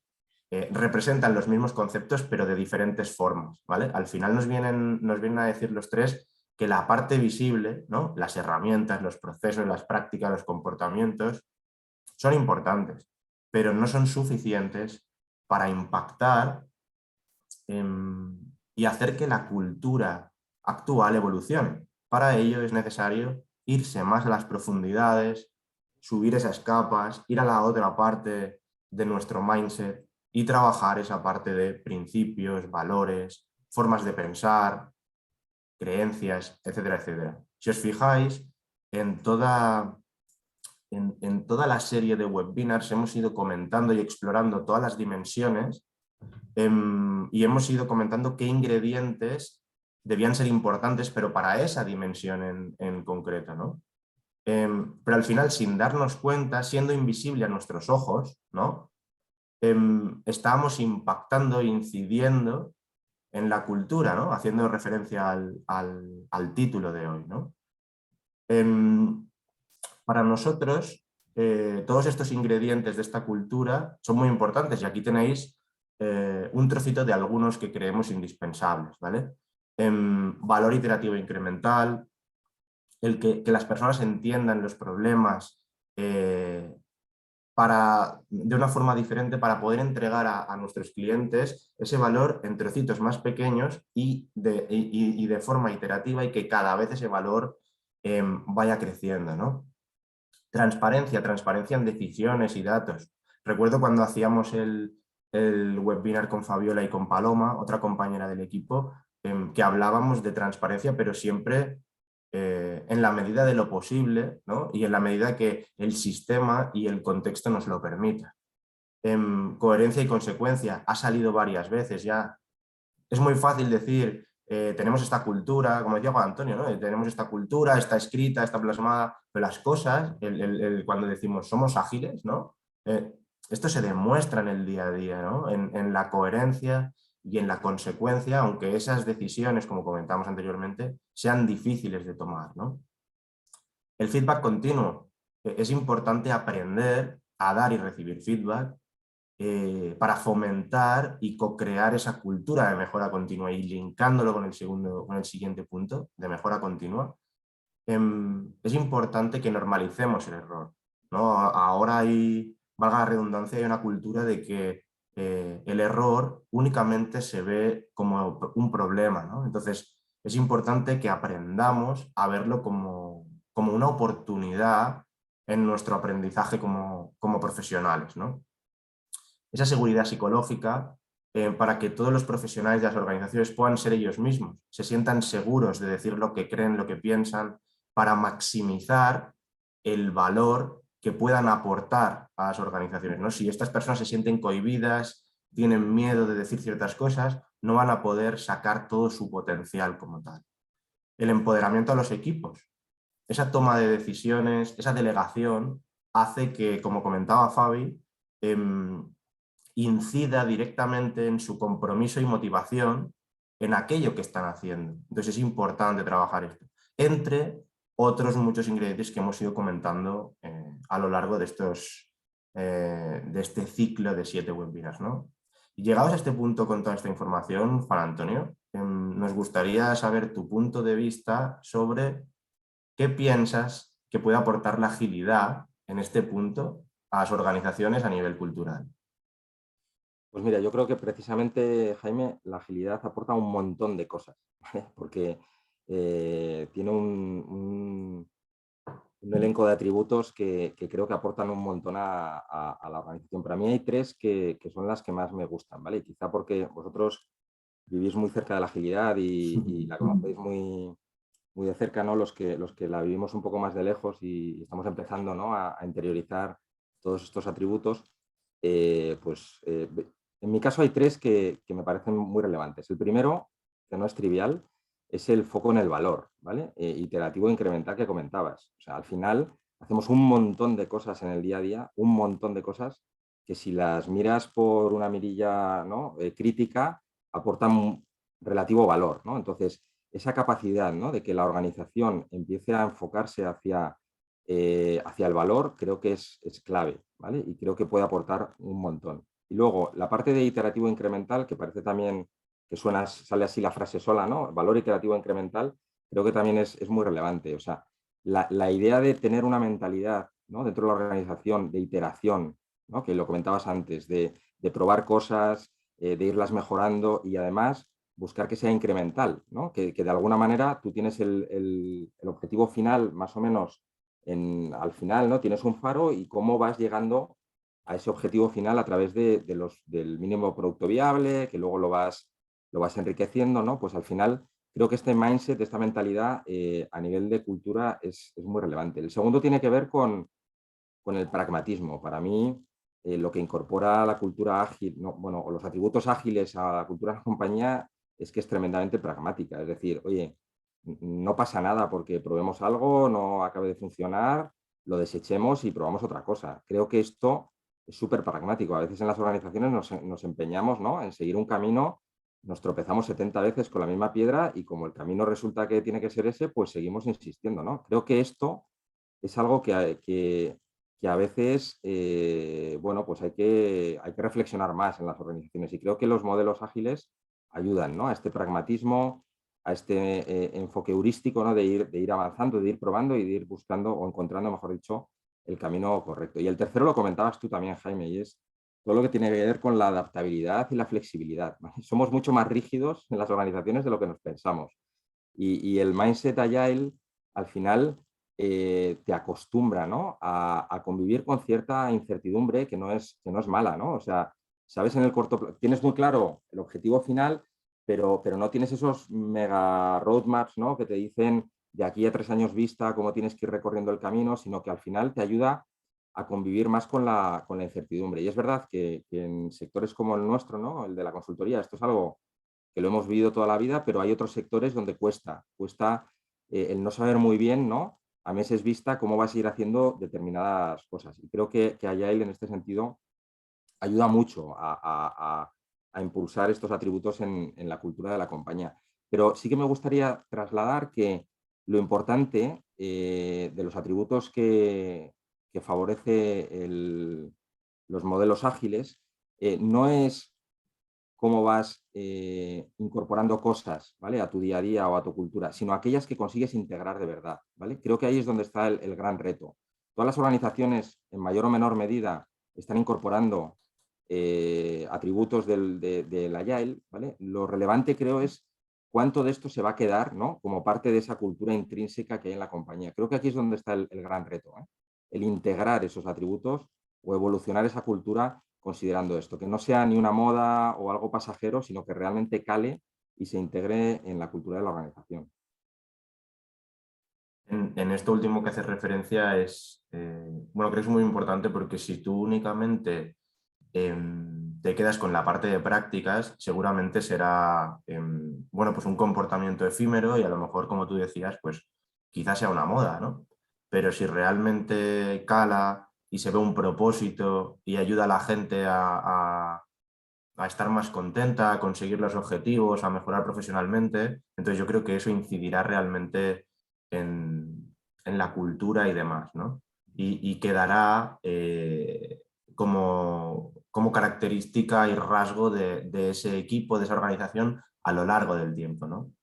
representan los mismos conceptos pero de diferentes formas, ¿vale? Al final nos vienen a decir los 3 que la parte visible, ¿no? Las herramientas, los procesos, las prácticas, los comportamientos son importantes, pero no son suficientes para impactar y hacer que la cultura actual evolucione. Para ello es necesario irse más a las profundidades, subir esas capas, ir a la otra parte de nuestro mindset y trabajar esa parte de principios, valores, formas de pensar, creencias, etcétera, etcétera. Si os fijáis, en toda la serie de webinars hemos ido comentando y explorando todas las dimensiones y hemos ido comentando qué ingredientes debían ser importantes, pero para esa dimensión en concreto, ¿no? Pero al final, sin darnos cuenta, siendo invisible a nuestros ojos, ¿no? Estábamos impactando, incidiendo en la cultura, ¿no? Haciendo referencia al título de hoy, ¿no? Para nosotros, todos estos ingredientes de esta cultura son muy importantes y aquí tenéis un trocito de algunos que creemos indispensables, ¿vale? Valor iterativo incremental, el que las personas entiendan los problemas de una forma diferente para poder entregar a nuestros clientes ese valor en trocitos más pequeños y de forma iterativa y que cada vez ese valor vaya creciendo, ¿no? Transparencia en decisiones y datos. Recuerdo cuando hacíamos el webinar con Fabiola y con Paloma, otra compañera del equipo, que hablábamos de transparencia, pero siempre en la medida de lo posible, ¿no? Y en la medida que el sistema y el contexto nos lo permitan. Coherencia y consecuencia ha salido varias veces ya. Es muy fácil decir, tenemos esta cultura, como decía Juan Antonio, ¿no? Tenemos esta cultura, está escrita, está plasmada, pero las cosas, cuando decimos somos ágiles, ¿no? Esto se demuestra en el día a día, ¿no? En la coherencia y en la consecuencia, aunque esas decisiones, como comentamos anteriormente, sean difíciles de tomar, ¿no? El feedback continuo. Es importante aprender a dar y recibir feedback para fomentar y co-crear esa cultura de mejora continua y linkándolo con el siguiente punto de mejora continua. Es importante que normalicemos el error, ¿no? Ahora valga la redundancia, hay una cultura de que el error únicamente se ve como un problema, ¿no? Entonces es importante que aprendamos a verlo como una oportunidad en nuestro aprendizaje como profesionales, ¿no? Esa seguridad psicológica para que todos los profesionales de las organizaciones puedan ser ellos mismos, se sientan seguros de decir lo que creen, lo que piensan, para maximizar el valor que puedan aportar a las organizaciones, ¿no? Si estas personas se sienten cohibidas, tienen miedo de decir ciertas cosas, no van a poder sacar todo su potencial como tal. El empoderamiento a los equipos, esa toma de decisiones, esa delegación, hace que, como comentaba Fabi, incida directamente en su compromiso y motivación en aquello que están haciendo. Entonces es importante trabajar esto, entre otros muchos ingredientes que hemos ido comentando a lo largo de estos de este ciclo de 7 webinars, ¿no? Y llegados a este punto con toda esta información, Juan Antonio, nos gustaría saber tu punto de vista sobre qué piensas que puede aportar la agilidad en este punto a las organizaciones a nivel cultural. Pues mira, yo creo que precisamente, Jaime, la agilidad aporta un montón de cosas, ¿vale? Porque tiene un elenco de atributos que creo que aportan un montón a la organización. Para mí hay 3 que son las que más me gustan, ¿vale? Y quizá porque vosotros vivís muy cerca de la agilidad y la conocéis muy de cerca, ¿no? Los que la vivimos un poco más de lejos y estamos empezando, ¿no? a interiorizar todos estos atributos, en mi caso hay 3 que me parecen muy relevantes. El primero, que no es trivial, es el foco en el valor, ¿vale? Iterativo e incremental que comentabas. O sea, al final hacemos un montón de cosas en el día a día, un montón de cosas que si las miras por una mirilla, ¿no? Crítica, aportan relativo valor, ¿no? Entonces, esa capacidad, ¿no? de que la organización empiece a enfocarse hacia el valor, creo que es clave, ¿vale? Y creo que puede aportar un montón. Y luego, la parte de iterativo incremental, que parece también que sale así la frase sola, ¿no? Valor iterativo incremental, creo que también es muy relevante. O sea, la idea de tener una mentalidad, ¿no? dentro de la organización de iteración, ¿no? que lo comentabas antes, de probar cosas, de irlas mejorando y además buscar que sea incremental, ¿no? que de alguna manera tú tienes el objetivo final más o menos al final, ¿no? Tienes un faro y cómo vas llegando a ese objetivo final a través del mínimo producto viable, que luego lo vas enriqueciendo, ¿no? Pues al final creo que este mindset, esta mentalidad a nivel de cultura es muy relevante. El segundo tiene que ver con el pragmatismo. Para mí, lo que incorpora la cultura ágil, ¿no? bueno, o los atributos ágiles a la cultura de la compañía es que es tremendamente pragmática. Es decir, oye, no pasa nada porque probemos algo, no acabe de funcionar, lo desechemos y probamos otra cosa. Creo que esto es súper pragmático. A veces en las organizaciones nos empeñamos, ¿no? en seguir un camino, nos tropezamos 70 veces con la misma piedra y como el camino resulta que tiene que ser ese, pues seguimos insistiendo, ¿no? Creo que esto es algo que a veces, bueno, pues hay que reflexionar más en las organizaciones y creo que los modelos ágiles ayudan, ¿no? a este pragmatismo, a este enfoque heurístico, ¿no? de ir avanzando, de ir probando y de ir buscando o encontrando, mejor dicho, el camino correcto. Y el tercero lo comentabas tú también, Jaime, y es todo lo que tiene que ver con la adaptabilidad y la flexibilidad. ¿Vale? Somos mucho más rígidos en las organizaciones de lo que nos pensamos. Y el mindset agile, al final, te acostumbra, ¿no? a convivir con cierta incertidumbre que no es mala, ¿no? O sea, sabes en el corto plazo, tienes muy claro el objetivo final, pero no tienes esos mega roadmaps, ¿no? que te dicen de aquí a 3 años vista cómo tienes que ir recorriendo el camino, sino que al final te ayuda a convivir más con la incertidumbre. Y es verdad que en sectores como el nuestro, ¿no? el de la consultoría, esto es algo que lo hemos vivido toda la vida, pero hay otros sectores donde cuesta el no saber muy bien, ¿no? a meses vista cómo vas a ir haciendo determinadas cosas. Y creo que Agile en este sentido ayuda mucho a impulsar estos atributos en la cultura de la compañía. Pero sí que me gustaría trasladar que lo importante de los atributos que favorece los modelos ágiles no es cómo vas incorporando cosas, ¿vale? a tu día a día o a tu cultura, sino aquellas que consigues integrar de verdad. ¿vale? Creo que ahí es donde está el gran reto. Todas las organizaciones, en mayor o menor medida, están incorporando atributos del Agile. ¿vale? Lo relevante, creo, es cuánto de esto se va a quedar, ¿no? como parte de esa cultura intrínseca que hay en la compañía. Creo que aquí es donde está el gran reto, ¿eh? El integrar esos atributos o evolucionar esa cultura considerando esto, que no sea ni una moda o algo pasajero, sino que realmente cale y se integre en la cultura de la organización. En esto último que haces referencia es, bueno, creo que es muy importante porque si tú únicamente te quedas con la parte de prácticas, seguramente será, bueno, pues un comportamiento efímero y a lo mejor, como tú decías, pues quizás sea una moda, ¿no? Pero si realmente cala y se ve un propósito y ayuda a la gente a estar más contenta, a conseguir los objetivos, a mejorar profesionalmente, entonces yo creo que eso incidirá realmente en la cultura y demás, ¿no? Y quedará como característica y rasgo de ese equipo, de esa organización a lo largo del tiempo, ¿no?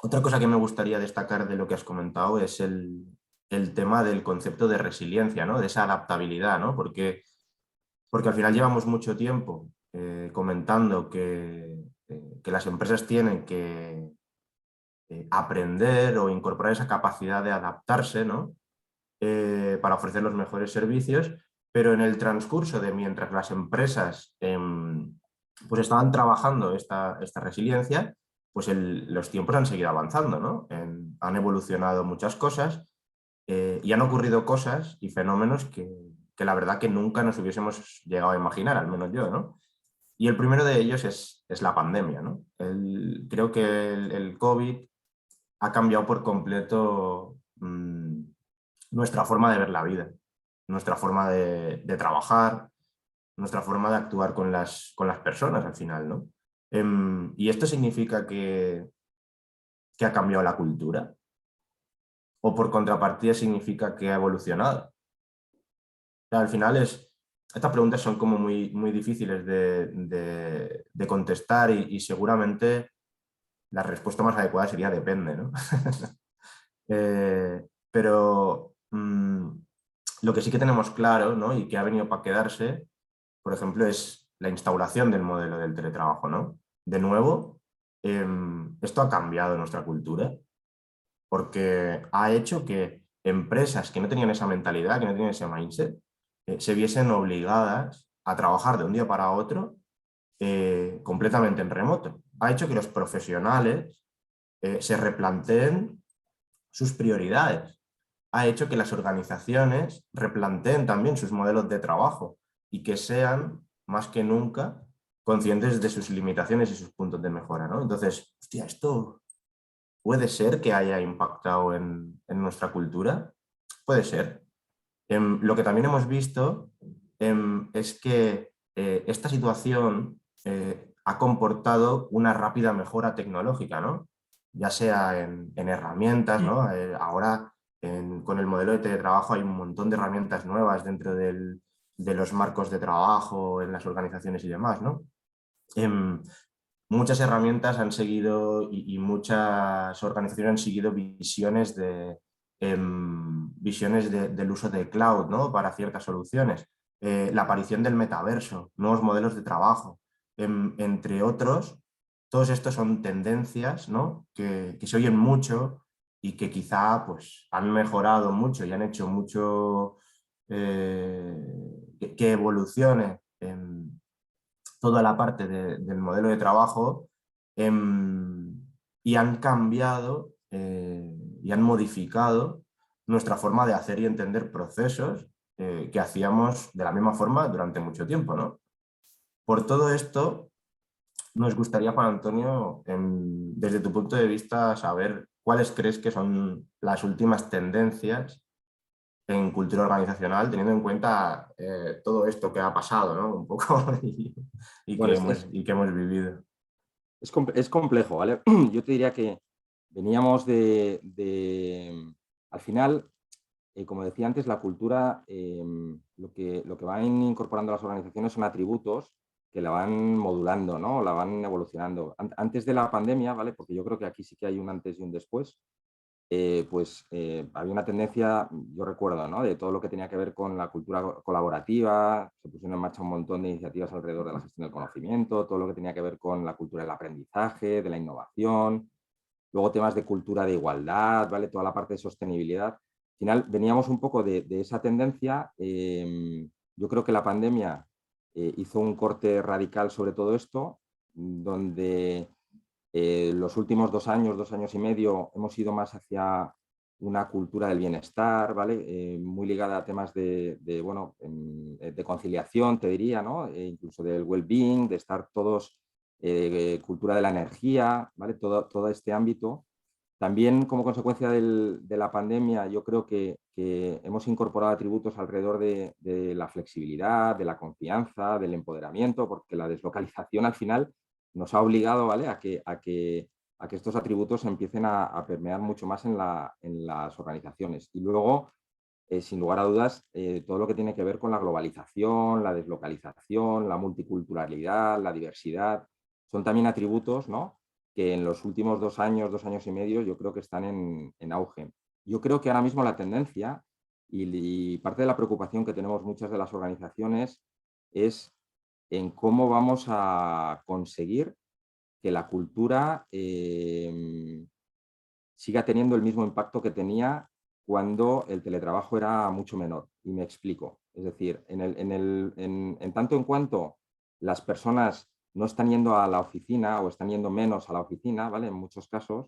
Otra cosa que me gustaría destacar de lo que has comentado es el tema del concepto de resiliencia, ¿no? De esa adaptabilidad, ¿no? Porque al final llevamos mucho tiempo comentando que las empresas tienen que aprender o incorporar esa capacidad de adaptarse, ¿no? Para ofrecer los mejores servicios, pero en el transcurso de mientras las empresas pues estaban trabajando esta resiliencia, pues los tiempos han seguido avanzando, ¿no? Han evolucionado muchas cosas y han ocurrido cosas y fenómenos que la verdad que nunca nos hubiésemos llegado a imaginar, al menos yo, ¿no? Y el primero de ellos es la pandemia, ¿no? Creo que el COVID ha cambiado por completo nuestra forma de ver la vida, nuestra forma de trabajar, nuestra forma de actuar con las personas al final, ¿no? Y esto significa que ha cambiado la cultura, o por contrapartida significa que ha evolucionado. O sea, al final estas preguntas son como muy difíciles de contestar y seguramente la respuesta más adecuada sería depende, ¿no? Pero lo que sí que tenemos claro, ¿no? Y que ha venido para quedarse, por ejemplo, es la instauración del modelo del teletrabajo, ¿no? De nuevo, esto ha cambiado nuestra cultura porque ha hecho que empresas que no tenían esa mentalidad, que no tenían ese mindset, se viesen obligadas a trabajar de un día para otro completamente en remoto. Ha hecho que los profesionales se replanteen sus prioridades. Ha hecho que las organizaciones replanteen también sus modelos de trabajo y que sean, más que nunca, conscientes de sus limitaciones y sus puntos de mejora, ¿no? Entonces, hostia, esto puede ser que haya impactado en nuestra cultura. Puede ser. Lo que también hemos visto es que esta situación ha comportado una rápida mejora tecnológica, ¿no? Ya sea en herramientas, ¿no? Ahora con el modelo de teletrabajo hay un montón de herramientas nuevas dentro de los marcos de trabajo, en las organizaciones y demás, ¿no? Muchas herramientas han seguido y muchas organizaciones han seguido visiones del uso de cloud, ¿no? Para ciertas soluciones. La aparición del metaverso, nuevos modelos de trabajo, entre otros. Todos estos son tendencias, ¿no? que se oyen mucho y que quizá pues, han mejorado mucho y han hecho mucho que evolucione toda la parte del modelo de trabajo y han cambiado y han modificado nuestra forma de hacer y entender procesos que hacíamos de la misma forma durante mucho tiempo, ¿no? Por todo esto, nos gustaría, Juan Antonio, desde tu punto de vista, saber cuáles crees que son las últimas tendencias en cultura organizacional, teniendo en cuenta todo esto que ha pasado, ¿no? Un poco y que hemos vivido. Es complejo, ¿vale? Yo te diría que veníamos al final, como decía antes, la cultura, lo que van incorporando las organizaciones son atributos que la van modulando, ¿no? La van evolucionando. Antes de la pandemia, ¿vale? Porque yo creo que aquí sí que hay un antes y un después. Había una tendencia, yo recuerdo, ¿no? De todo lo que tenía que ver con la cultura colaborativa, se pusieron en marcha un montón de iniciativas alrededor de la gestión del conocimiento, todo lo que tenía que ver con la cultura del aprendizaje, de la innovación, luego temas de cultura de igualdad, ¿vale? Toda la parte de sostenibilidad. Al final veníamos un poco de esa tendencia. Yo creo que la pandemia hizo un corte radical sobre todo esto, donde los últimos 2 años y medio, hemos ido más hacia una cultura del bienestar, ¿vale? Muy ligada a temas de conciliación, te diría, ¿no? Incluso del well-being, de estar todos, cultura de la energía, ¿vale? Todo este ámbito. También, como consecuencia de la pandemia, yo creo que hemos incorporado atributos alrededor de la flexibilidad, de la confianza, del empoderamiento, porque la deslocalización al final nos ha obligado, ¿vale? a que estos atributos empiecen a permear mucho más en las organizaciones. Y luego, sin lugar a dudas, todo lo que tiene que ver con la globalización, la deslocalización, la multiculturalidad, la diversidad, son también atributos, ¿no?, que en los últimos 2 años y medio, yo creo que están en auge. Yo creo que ahora mismo la tendencia y parte de la preocupación que tenemos muchas de las organizaciones es en cómo vamos a conseguir que la cultura siga teniendo el mismo impacto que tenía cuando el teletrabajo era mucho menor. Y me explico. Es decir, en tanto en cuanto las personas no están yendo a la oficina o están yendo menos a la oficina, ¿vale? En muchos casos,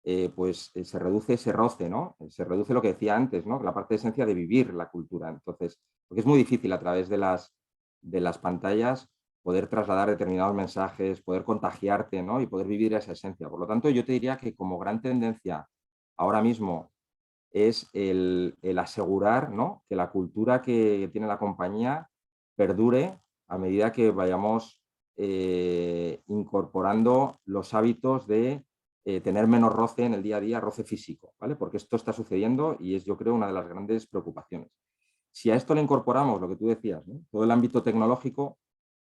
se reduce ese roce, ¿no? Se reduce lo que decía antes, ¿no?, la parte de esencia de vivir la cultura. Entonces, porque es muy difícil a través de las pantallas poder trasladar determinados mensajes, poder contagiarte, ¿no?, y poder vivir esa esencia. Por lo tanto, yo te diría que como gran tendencia ahora mismo es el asegurar, ¿no?, que la cultura que tiene la compañía perdure a medida que vayamos incorporando los hábitos de tener menos roce en el día a día, roce físico, ¿vale? Porque esto está sucediendo y es, yo creo, una de las grandes preocupaciones. Si a esto le incorporamos lo que tú decías, ¿no?, todo el ámbito tecnológico,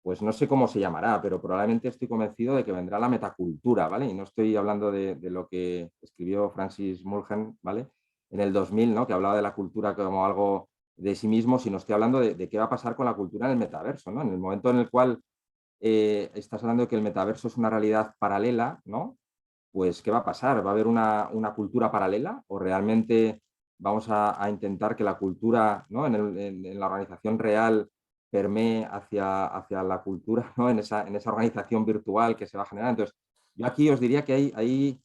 pues no sé cómo se llamará, pero probablemente estoy convencido de que vendrá la metacultura, ¿vale? Y no estoy hablando de lo que escribió Francis Mulhern, ¿vale?, en el 2000, ¿no?, que hablaba de la cultura como algo de sí mismo, sino estoy hablando de qué va a pasar con la cultura en el metaverso, ¿no? En el momento en el cual estás hablando de que el metaverso es una realidad paralela, ¿no?, pues ¿qué va a pasar? ¿Va a haber una cultura paralela o realmente vamos a intentar que la cultura, ¿no?, en la organización real permee hacia la cultura, ¿no?, en esa organización virtual que se va a generar? Entonces, yo aquí os diría que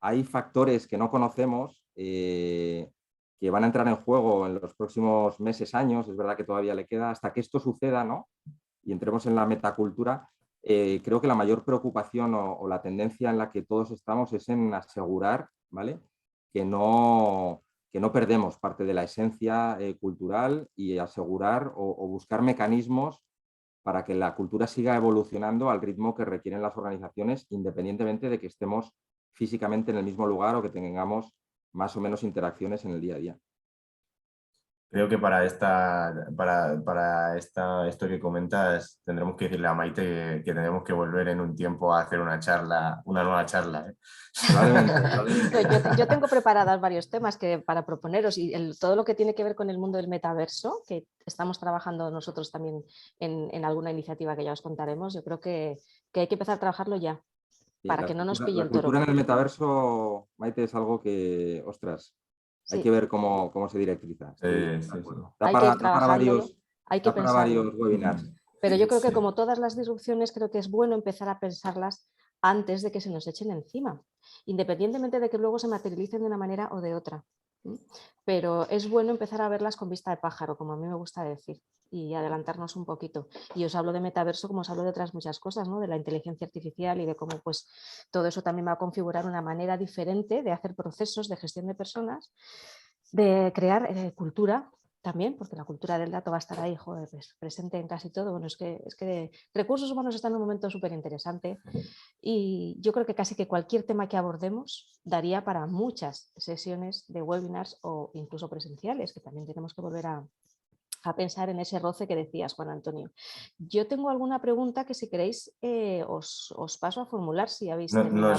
hay factores que no conocemos que van a entrar en juego en los próximos meses, años. Es verdad que todavía le queda hasta que esto suceda, ¿no?, y entremos en la metacultura. Creo que la mayor preocupación o la tendencia en la que todos estamos es en asegurar, ¿vale?, que no perdemos parte de la esencia cultural y asegurar o buscar mecanismos para que la cultura siga evolucionando al ritmo que requieren las organizaciones, independientemente de que estemos físicamente en el mismo lugar o que tengamos más o menos interacciones en el día a día. Creo que esto que comentas tendremos que decirle a Maite que tenemos que volver en un tiempo a hacer una nueva charla. Yo tengo preparadas varios temas para proponeros y todo lo que tiene que ver con el mundo del metaverso, que estamos trabajando nosotros también en alguna iniciativa que ya os contaremos. Yo creo que hay que empezar a trabajarlo ya, para que no nos pille la el toro. cultura en el metaverso, Maite, es algo que, ostras, hay que ver cómo se directriza. Hay que ir trabajándolo, hay que para pensarlo. varios webinars. Pero yo creo que como todas las disrupciones, creo que es bueno empezar a pensarlas antes de que se nos echen encima, independientemente de que luego se materialicen de una manera o de otra. Pero es bueno empezar a verlas con vista de pájaro, como a mí me gusta decir, y adelantarnos un poquito. Y os hablo de metaverso como os hablo de otras muchas cosas, ¿no?, de la inteligencia artificial y de cómo pues, todo eso también va a configurar una manera diferente de hacer procesos de gestión de personas, de crear cultura también, porque la cultura del dato va a estar ahí, joder, pues, presente en casi todo. Bueno, es que recursos humanos están en un momento súper interesante y yo creo que casi que cualquier tema que abordemos daría para muchas sesiones de webinars o incluso presenciales, que también tenemos que volver a pensar en ese roce que decías, Juan Antonio. Yo tengo alguna pregunta que si queréis os paso a formular si habéis terminado.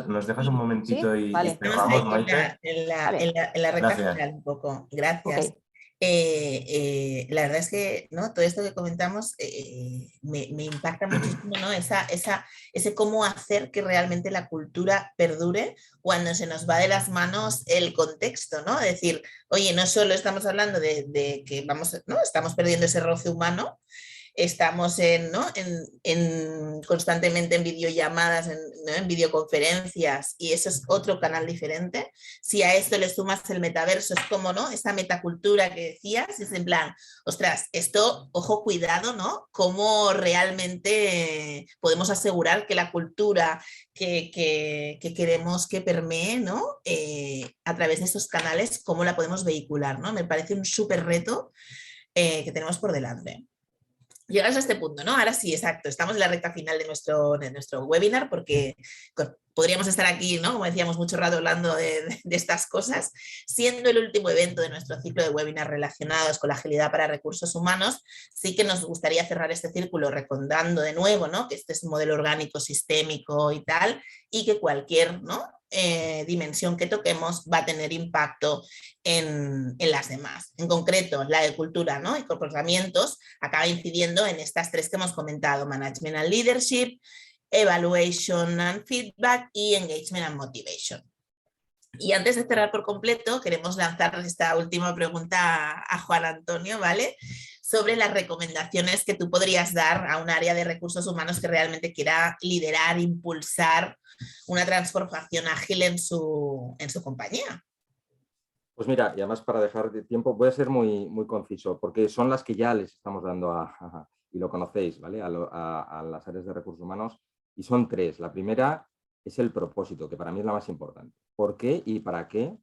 Nos dejas un momentito. ¿Sí? Y vale. Estamos cerramos, ahí Maite. en la recta Gracias. final un poco. Gracias. Okay. La verdad es que, ¿no?, todo esto que comentamos me impacta muchísimo, ¿no?, ese cómo hacer que realmente la cultura perdure cuando se nos va de las manos el contexto, ¿no? Es decir, oye, no solo estamos hablando de que estamos perdiendo ese roce humano, estamos constantemente en videollamadas, en videoconferencias, y eso es otro canal diferente. Si a esto le sumas el metaverso, es como, ¿no?, esta metacultura que decías, es en plan, ostras, esto, ojo, cuidado, ¿no?, cómo realmente podemos asegurar que la cultura que queremos que permee, ¿no?, a través de estos canales, cómo la podemos vehicular, ¿no? Me parece un súper reto que tenemos por delante. Llegas a este punto, ¿no? Ahora sí, exacto. Estamos en la recta final de nuestro webinar porque podríamos estar aquí, ¿no? Como decíamos, mucho rato hablando de estas cosas, siendo el último evento de nuestro ciclo de webinars relacionados con la agilidad para recursos humanos, sí que nos gustaría cerrar este círculo recordando de nuevo, ¿no? Que este es un modelo orgánico, sistémico y tal, y que cualquier, ¿no? Dimensión que toquemos va a tener impacto en las demás. En concreto, la de cultura, ¿no? Y comportamientos acaba incidiendo en estas tres que hemos comentado: Management and Leadership, Evaluation and Feedback y Engagement and Motivation. Y antes de cerrar por completo, queremos lanzar esta última pregunta a Juan Antonio, ¿vale? Sobre las recomendaciones que tú podrías dar a un área de recursos humanos que realmente quiera liderar, impulsar una transformación ágil en su compañía. Pues mira, y además para dejar de tiempo, voy a ser muy, muy conciso, porque son las que ya les estamos dando y lo conocéis, ¿vale? A las áreas de recursos humanos, y son tres. La primera es el propósito, que para mí es la más importante. ¿Por qué y para qué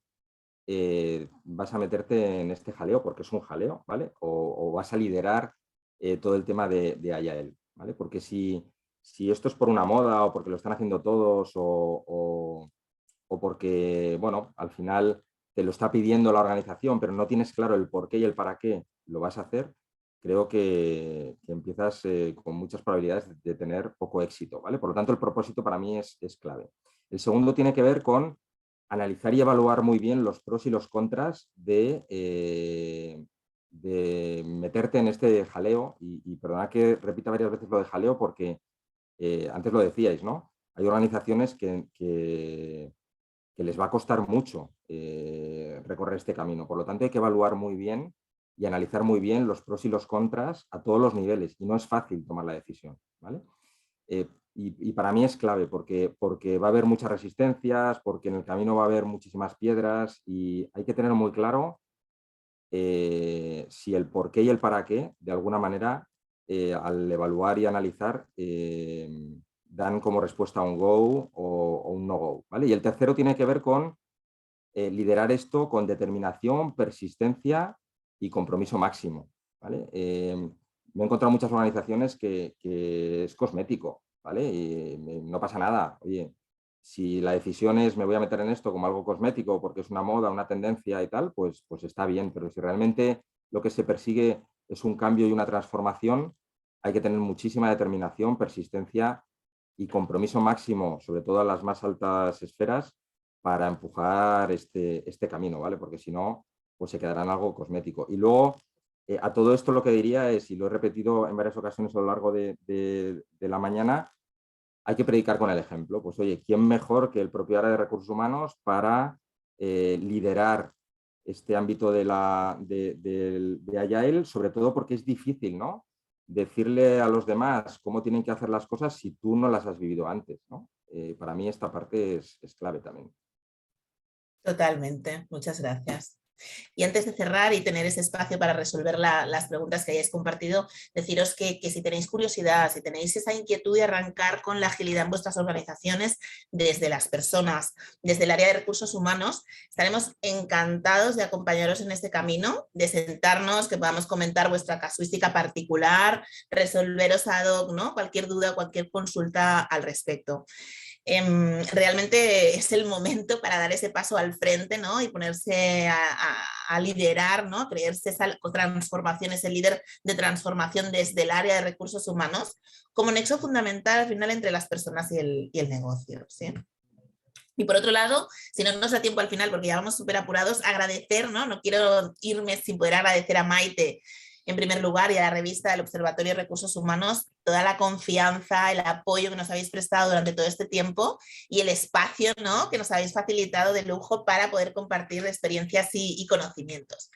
vas a meterte en este jaleo? Porque es un jaleo, ¿vale? O vas a liderar todo el tema de Agile, ¿vale? Porque si esto es por una moda o porque lo están haciendo todos o porque, bueno, al final te lo está pidiendo la organización, pero no tienes claro el por qué y el para qué lo vas a hacer, creo que empiezas con muchas probabilidades de tener poco éxito, ¿vale? Por lo tanto, el propósito para mí es clave. El segundo tiene que ver con analizar y evaluar muy bien los pros y los contras de meterte en este jaleo, y perdonad que repita varias veces lo de jaleo porque antes lo decíais, ¿no? Hay organizaciones que les va a costar mucho recorrer este camino. Por lo tanto, hay que evaluar muy bien y analizar muy bien los pros y los contras a todos los niveles. Y no es fácil tomar la decisión, ¿vale? Y para mí es clave porque va a haber muchas resistencias, porque en el camino va a haber muchísimas piedras y hay que tener muy claro si el por qué y el para qué, de alguna manera, al evaluar y analizar, dan como respuesta a un go o un no go, ¿vale? Y el tercero tiene que ver con liderar esto con determinación, persistencia y compromiso máximo, ¿vale? Me he encontrado muchas organizaciones que es cosmético, ¿vale? Y no pasa nada. Oye, si la decisión es me voy a meter en esto como algo cosmético porque es una moda, una tendencia y tal, pues está bien. Pero si realmente lo que se persigue es un cambio y una transformación, hay que tener muchísima determinación, persistencia y compromiso máximo, sobre todo en las más altas esferas, para empujar este camino, ¿vale? Porque si no, pues se quedará en algo cosmético. Y luego, a todo esto lo que diría es, y lo he repetido en varias ocasiones a lo largo de la mañana, hay que predicar con el ejemplo. Pues oye, ¿quién mejor que el propio área de recursos humanos para liderar este ámbito de Agile, sobre todo porque es difícil, ¿no? Decirle a los demás cómo tienen que hacer las cosas si tú no las has vivido antes, ¿no? Para mí esta parte es clave también. Totalmente, muchas gracias. Y antes de cerrar y tener ese espacio para resolver las preguntas que hayáis compartido, deciros que si tenéis curiosidad, si tenéis esa inquietud de arrancar con la agilidad en vuestras organizaciones, desde las personas, desde el área de recursos humanos, estaremos encantados de acompañaros en este camino, de sentarnos, que podamos comentar vuestra casuística particular, resolveros ad hoc, ¿no? Cualquier duda, cualquier consulta al respecto. Realmente es el momento para dar ese paso al frente, ¿no? Y ponerse a liderar, ¿no? Creerse esa transformación, ese líder de transformación desde el área de recursos humanos como nexo fundamental al final entre las personas y el negocio, ¿sí? Y por otro lado, si no nos da tiempo al final, porque ya vamos súper apurados, agradecer, ¿no? No quiero irme sin poder agradecer a Maite en primer lugar y a la revista del Observatorio de Recursos Humanos toda la confianza, el apoyo que nos habéis prestado durante todo este tiempo y el espacio, ¿no? Que nos habéis facilitado de lujo para poder compartir experiencias y conocimientos.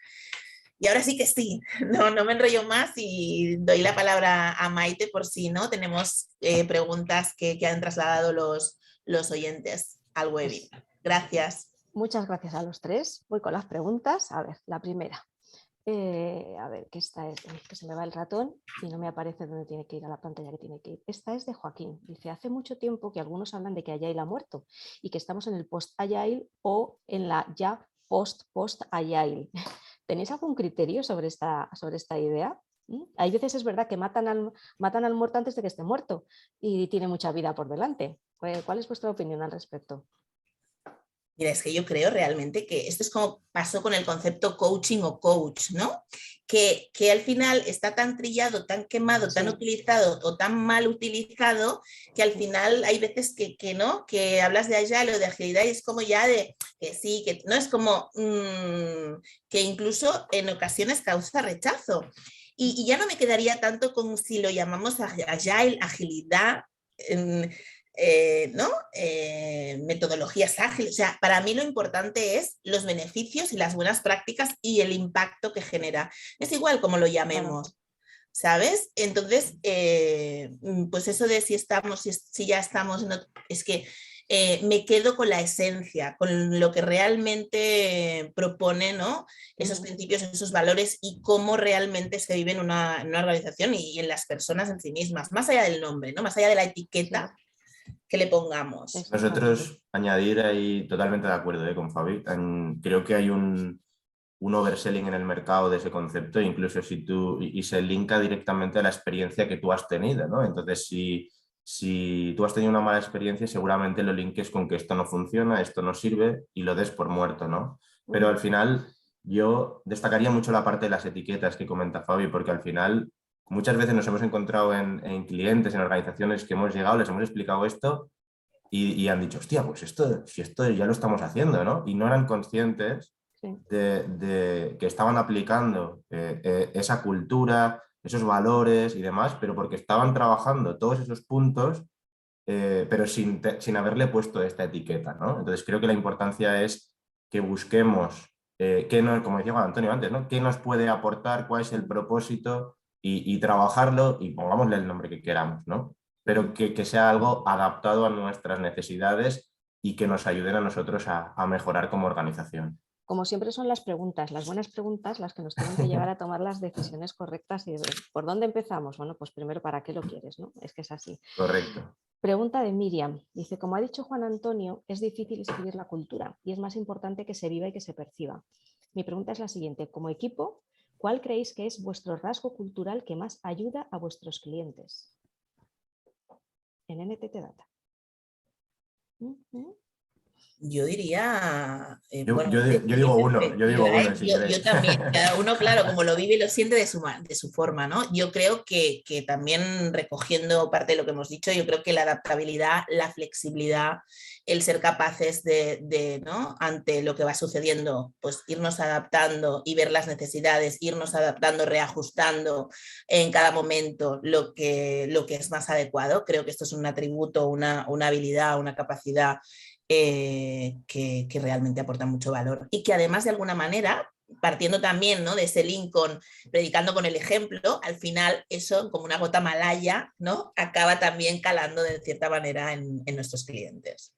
Y ahora sí que sí, no me enrollo más y doy la palabra a Maite por si no tenemos preguntas que han trasladado los oyentes al webinar. Gracias. Muchas gracias a los tres. Voy con las preguntas. A ver, la primera. A ver, que esta es, que se me va el ratón y no me aparece donde tiene que ir, a la pantalla que tiene que ir. Esta es de Joaquín. Dice, hace mucho tiempo que algunos hablan de que Agile ha muerto y que estamos en el post-Agile o en la ya post-Agile. ¿Tenéis algún criterio sobre esta idea? Hay veces es verdad que matan al muerto antes de que esté muerto y tiene mucha vida por delante. ¿Cuál es vuestra opinión al respecto? Mira, es que yo creo realmente que esto es como pasó con el concepto coaching o coach, ¿no? Que al final está tan trillado, tan quemado, tan utilizado o tan mal utilizado que al final hay veces que no, que hablas de agile o de agilidad y es como ya de que sí, que no es como que incluso en ocasiones causa rechazo. Y ya no me quedaría tanto con si lo llamamos agile, agilidad. ¿No? Metodologías ágiles. O sea, para mí lo importante es los beneficios y las buenas prácticas y el impacto que genera. Es igual como lo llamemos. Claro. ¿Sabes? Entonces, pues eso de si estamos, si ya estamos, no, es que me quedo con la esencia, con lo que realmente propone, ¿no? Esos principios, esos valores y cómo realmente se vive en una organización y en las personas en sí mismas, más allá del nombre, ¿no? Más allá de la etiqueta. Sí. Que le pongamos. Nosotros añadir ahí, totalmente de acuerdo con Fabi, creo que hay un overselling en el mercado de ese concepto, incluso si tú, y se linka directamente a la experiencia que tú has tenido, ¿no? Entonces, si tú has tenido una mala experiencia, seguramente lo linkes con que esto no funciona, esto no sirve y lo des por muerto, ¿no? Pero al final yo destacaría mucho la parte de las etiquetas que comenta Fabi, porque al final muchas veces nos hemos encontrado en clientes, en organizaciones que hemos llegado, les hemos explicado esto y han dicho, hostia, pues esto ya lo estamos haciendo, ¿no? Y no eran conscientes de que estaban aplicando esa cultura, esos valores y demás, pero porque estaban trabajando todos esos puntos, pero sin haberle puesto esta etiqueta, ¿no? Entonces creo que la importancia es que busquemos, como decía Juan Antonio antes, ¿no? ¿Qué nos puede aportar? ¿Cuál es el propósito? Y trabajarlo y pongámosle el nombre que queramos, ¿no? Pero que sea algo adaptado a nuestras necesidades y que nos ayuden a nosotros a mejorar como organización. Como siempre son las buenas preguntas, las que nos tienen que llevar a tomar las decisiones correctas. Y ¿por dónde empezamos? Bueno, pues primero, ¿para qué lo quieres? ¿No? Es que es así. Correcto. Pregunta de Miriam. Dice, como ha dicho Juan Antonio, es difícil escribir la cultura y es más importante que se viva y que se perciba. Mi pregunta es la siguiente. Como equipo, ¿cuál creéis que es vuestro rasgo cultural que más ayuda a vuestros clientes? En NTT Data. Yo diría... yo digo uno, si queréis. Yo también, cada uno, claro, como lo vive y lo siente de su forma, ¿no? Yo creo que también recogiendo parte de lo que hemos dicho, yo creo que la adaptabilidad, la flexibilidad, el ser capaces ¿no? Ante lo que va sucediendo, pues irnos adaptando y ver las necesidades, irnos adaptando, reajustando en cada momento lo que es más adecuado. Creo que esto es un atributo, una habilidad, una capacidad que realmente aporta mucho valor y que además de alguna manera, partiendo también, ¿no? de ese link con predicando con el ejemplo, al final eso como una gota malaya, ¿no? acaba también calando de cierta manera en nuestros clientes.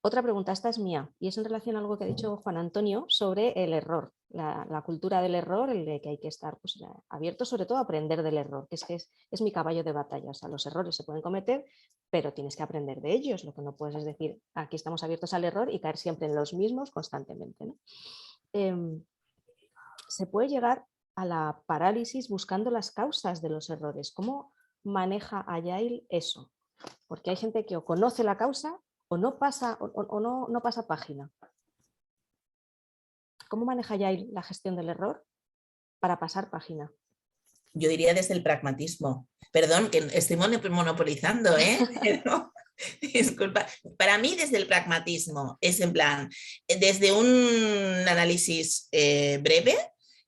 Otra pregunta, esta es mía y es en relación a algo que ha dicho Juan Antonio sobre el error, la cultura del error, el de que hay que estar pues, abierto sobre todo a aprender del error, que es mi caballo de batalla. O sea, los errores se pueden cometer, pero tienes que aprender de ellos. Lo que no puedes es decir, aquí estamos abiertos al error y caer siempre en los mismos constantemente, ¿no? Se puede llegar a la parálisis buscando las causas de los errores. ¿Cómo maneja Agile eso? Porque hay gente que o conoce la causa o no pasa, no pasa página. ¿Cómo maneja Agile la gestión del error para pasar página? Yo diría desde el pragmatismo. Perdón, que estoy monopolizando, ¿eh? Pero, disculpa. Para mí desde el pragmatismo es en plan, desde un análisis breve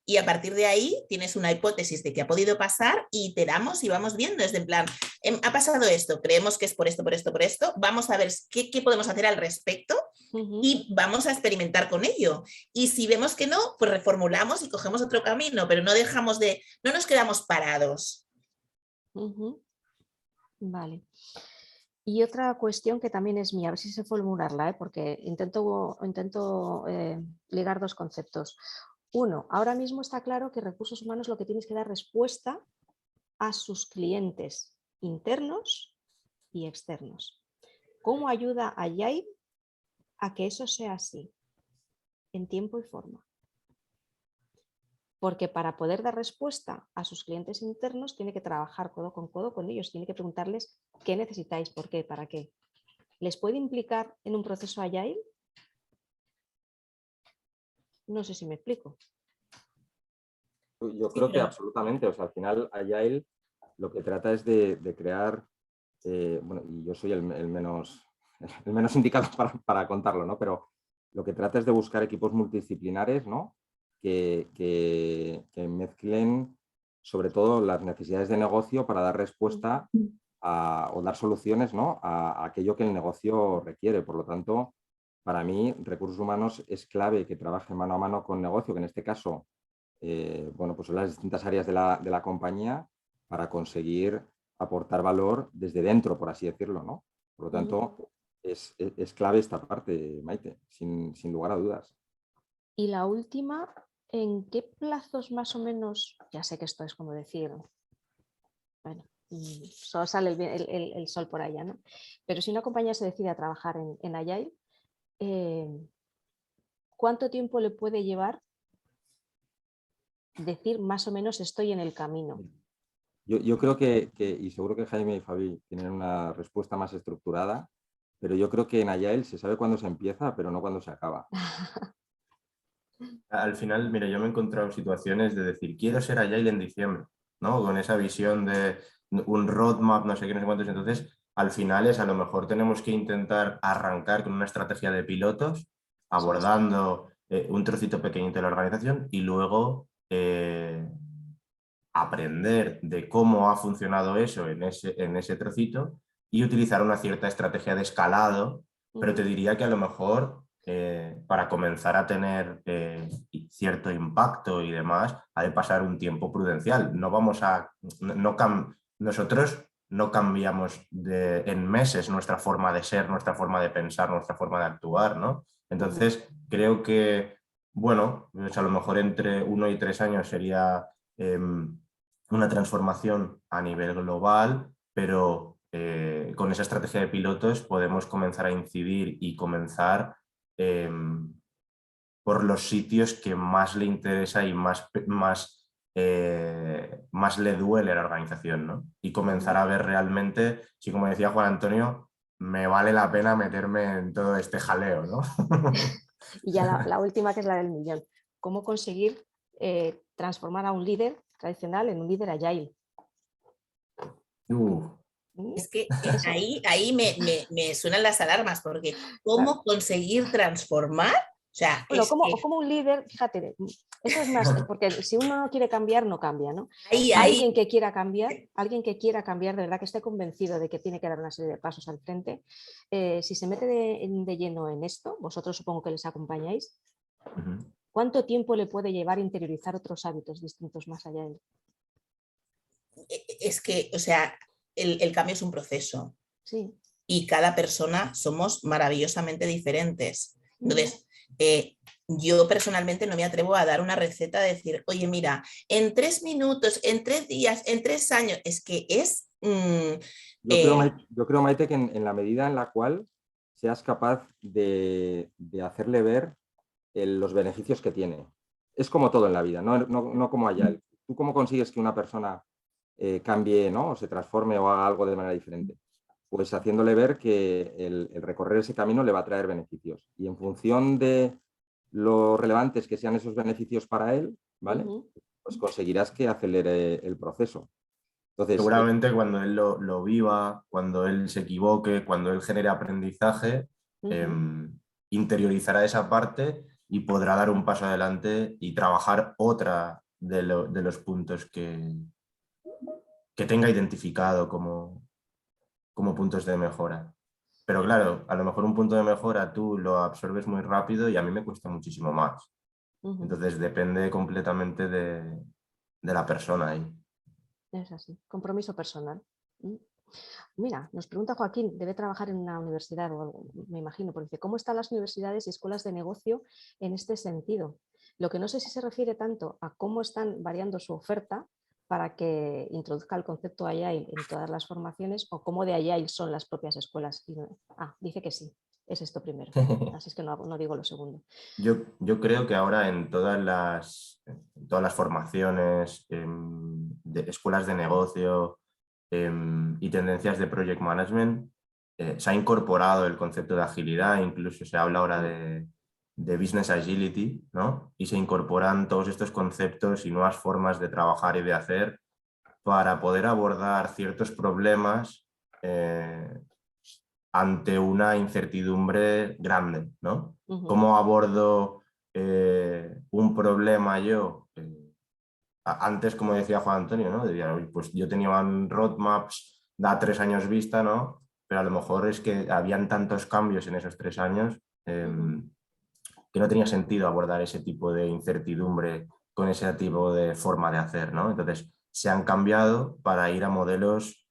y a partir de ahí tienes una hipótesis de qué ha podido pasar y iteramos y vamos viendo. Es de en plan, ha pasado esto, creemos que es por esto, vamos a ver qué podemos hacer al respecto y vamos a experimentar con ello. Y si vemos que no, pues reformulamos y cogemos otro camino, pero no nos quedamos parados. Vale. Y otra cuestión que también es mía, a ver si sé formularla, porque intento ligar dos conceptos. Uno, ahora mismo está claro que recursos humanos lo que tienes que dar respuesta a sus clientes internos y externos. ¿Cómo ayuda a Agile a que eso sea así, en tiempo y forma? Porque para poder dar respuesta a sus clientes internos tiene que trabajar codo con ellos, tiene que preguntarles qué necesitáis, por qué, para qué. ¿les puede implicar en un proceso Agile? No sé si me explico. Yo creo que absolutamente. O sea, al final Agile lo que trata es de crear, bueno, y yo soy el menos indicado para contarlo, ¿no? Pero lo que trata es de buscar equipos multidisciplinares, ¿no? que mezclen sobre todo las necesidades de negocio para dar respuesta o dar soluciones, ¿no? a aquello que el negocio requiere. Por lo tanto, para mí, recursos humanos es clave que trabaje mano a mano con negocio, que en este caso bueno, pues son las distintas áreas de la compañía para conseguir aportar valor desde dentro, por así decirlo, ¿no? Por lo tanto, es clave esta parte, Maite, sin lugar a dudas. Y la última, ¿en qué plazos más o menos? Ya sé que esto es como decir, bueno, solo sale el sol por allá, ¿no? Pero si una compañía se decide a trabajar en Agile, ¿cuánto tiempo le puede llevar decir más o menos estoy en el camino? Yo creo que, y seguro que Jaime y Fabi tienen una respuesta más estructurada, pero yo creo que en Agile se sabe cuándo se empieza, pero no cuándo se acaba. Al final, mira, yo me he encontrado situaciones de decir, quiero ser Agile en diciembre, ¿no? Con esa visión de un roadmap, no sé qué, no sé cuántos. Entonces, al final a lo mejor tenemos que intentar arrancar con una estrategia de pilotos, abordando un trocito pequeñito de la organización y luego aprender de cómo ha funcionado eso en ese trocito y utilizar una cierta estrategia de escalado, pero te diría que a lo mejor para comenzar a tener cierto impacto y demás, ha de pasar un tiempo prudencial. No vamos a, nosotros no cambiamos en meses nuestra forma de ser, nuestra forma de pensar, nuestra forma de actuar, ¿no? Entonces, creo que, bueno, pues a lo mejor entre 1 y 3 años sería una transformación a nivel global, pero con esa estrategia de pilotos podemos comenzar a incidir y comenzar por los sitios que más le interesa y más le duele a la organización, ¿no? Y comenzar a ver realmente si, como decía Juan Antonio, me vale la pena meterme en todo este jaleo, ¿no? Y ya la última, que es la del millón. ¿Cómo conseguir transformar a un líder tradicional en un líder Agile? Es que ahí me suenan las alarmas, porque ¿cómo conseguir transformar? O sea, bueno, como un líder, fíjate, eso es más, porque si uno no quiere cambiar, no cambia, ¿no? Alguien que quiera cambiar, de verdad que esté convencido de que tiene que dar una serie de pasos al frente, si se mete de lleno en esto, vosotros supongo que les acompañáis, ¿cuánto tiempo le puede llevar interiorizar otros hábitos distintos más allá de él? Es que, o sea, el cambio es un proceso. Sí. Y cada persona somos maravillosamente diferentes. Entonces, yo personalmente no me atrevo a dar una receta de decir, oye, mira, en 3 minutos, en 3 días, en 3 años, es que es... Yo creo, Maite, que en la medida en la cual seas capaz de hacerle ver los beneficios que tiene. Es como todo en la vida, no como Agile. ¿Tú cómo consigues que una persona cambie, ¿no? O se transforme o haga algo de manera diferente? Pues haciéndole ver que el recorrer ese camino le va a traer beneficios. Y en función de lo relevantes que sean esos beneficios para él, ¿vale? Pues conseguirás que acelere el proceso. Entonces, seguramente cuando él lo viva, cuando él se equivoque, cuando él genere aprendizaje, interiorizará esa parte y podrá dar un paso adelante y trabajar otra de los puntos que tenga identificado como puntos de mejora. Pero claro, a lo mejor un punto de mejora tú lo absorbes muy rápido y a mí me cuesta muchísimo más. Entonces depende completamente de la persona ahí. Es así, compromiso personal. Mira, nos pregunta Joaquín, debe trabajar en una universidad o algo, me imagino, porque dice, ¿cómo están las universidades y escuelas de negocio en este sentido? Lo que no sé si se refiere tanto a cómo están variando su oferta para que introduzca el concepto Agile en todas las formaciones o cómo de Agile son las propias escuelas. Dice que sí, es esto primero, así es que no digo lo segundo. Yo creo que ahora en todas las formaciones, de escuelas de negocio y tendencias de project management, se ha incorporado el concepto de agilidad, incluso se habla ahora de business agility, ¿no? Y se incorporan todos estos conceptos y nuevas formas de trabajar y de hacer para poder abordar ciertos problemas ante una incertidumbre grande, ¿no? ¿Cómo abordo un problema yo? Antes, como decía Juan Antonio, ¿no? Pues yo tenía roadmaps da 3 años vista, ¿no? Pero a lo mejor es que habían tantos cambios en esos 3 años que no tenía sentido abordar ese tipo de incertidumbre con ese tipo de forma de hacer, ¿no? Entonces, se han cambiado para ir a modelos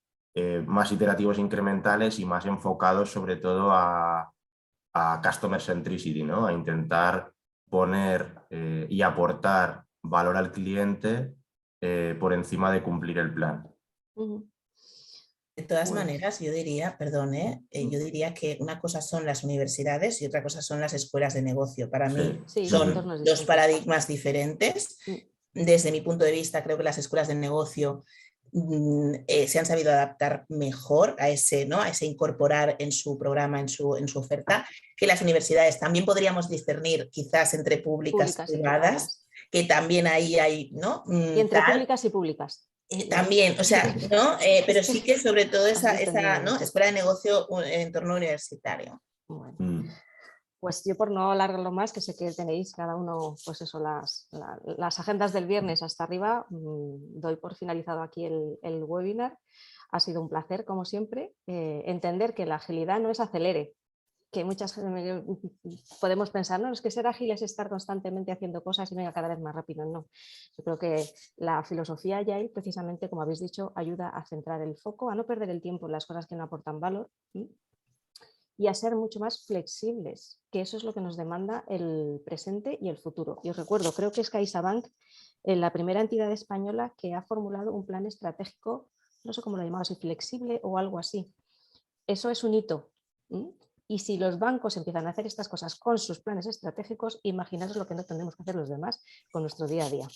más iterativos incrementales y más enfocados sobre todo a customer centricity, ¿no? A intentar poner y aportar valor al cliente por encima de cumplir el plan. De todas maneras, yo diría, perdón, yo diría que una cosa son las universidades y otra cosa son las escuelas de negocio. Para mí son dos paradigmas diferentes. Desde mi punto de vista, creo que las escuelas de negocio se han sabido adaptar mejor a ese, ¿no? A ese incorporar en su programa, en su oferta, que las universidades. También podríamos discernir quizás entre públicas y privadas, que también ahí hay, ¿no? Y entre públicas y públicas. También, o sea, ¿no? Pero sí que sobre todo esa ¿no? Escuela de negocio en entorno universitario. Bueno. Pues yo, por no alargarlo más, que sé que tenéis cada uno, pues eso, las agendas del viernes hasta arriba, doy por finalizado aquí el webinar. Ha sido un placer, como siempre, entender que la agilidad no es acelere, que muchas podemos pensar, no, es que ser ágil es estar constantemente haciendo cosas y venga cada vez más rápido. No, yo creo que la filosofía Agile, precisamente, como habéis dicho, ayuda a centrar el foco, a no perder el tiempo en las cosas que no aportan valor y a ser mucho más flexibles, que eso es lo que nos demanda el presente y el futuro. Y os recuerdo, creo que es CaixaBank la primera entidad española que ha formulado un plan estratégico, no sé cómo lo llamamos, si flexible o algo así. Eso es un hito. Y si los bancos empiezan a hacer estas cosas con sus planes estratégicos, imaginaros lo que no tendremos que hacer los demás con nuestro día a día.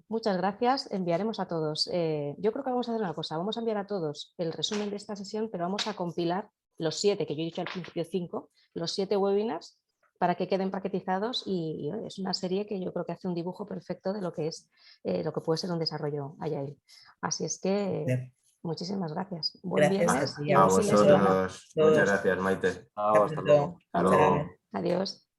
Muchas gracias. Enviaremos a todos. Yo creo que vamos a hacer una cosa. Vamos a enviar a todos el resumen de esta sesión, pero vamos a compilar los 7, que yo he dicho al principio 5, los 7 webinars para que queden paquetizados y es una serie que yo creo que hace un dibujo perfecto de lo que es lo que puede ser un desarrollo Agile. Así es que muchísimas gracias. Buen viernes. A vosotros. Muchas gracias, Maite. Hasta luego. Hasta luego. Adiós.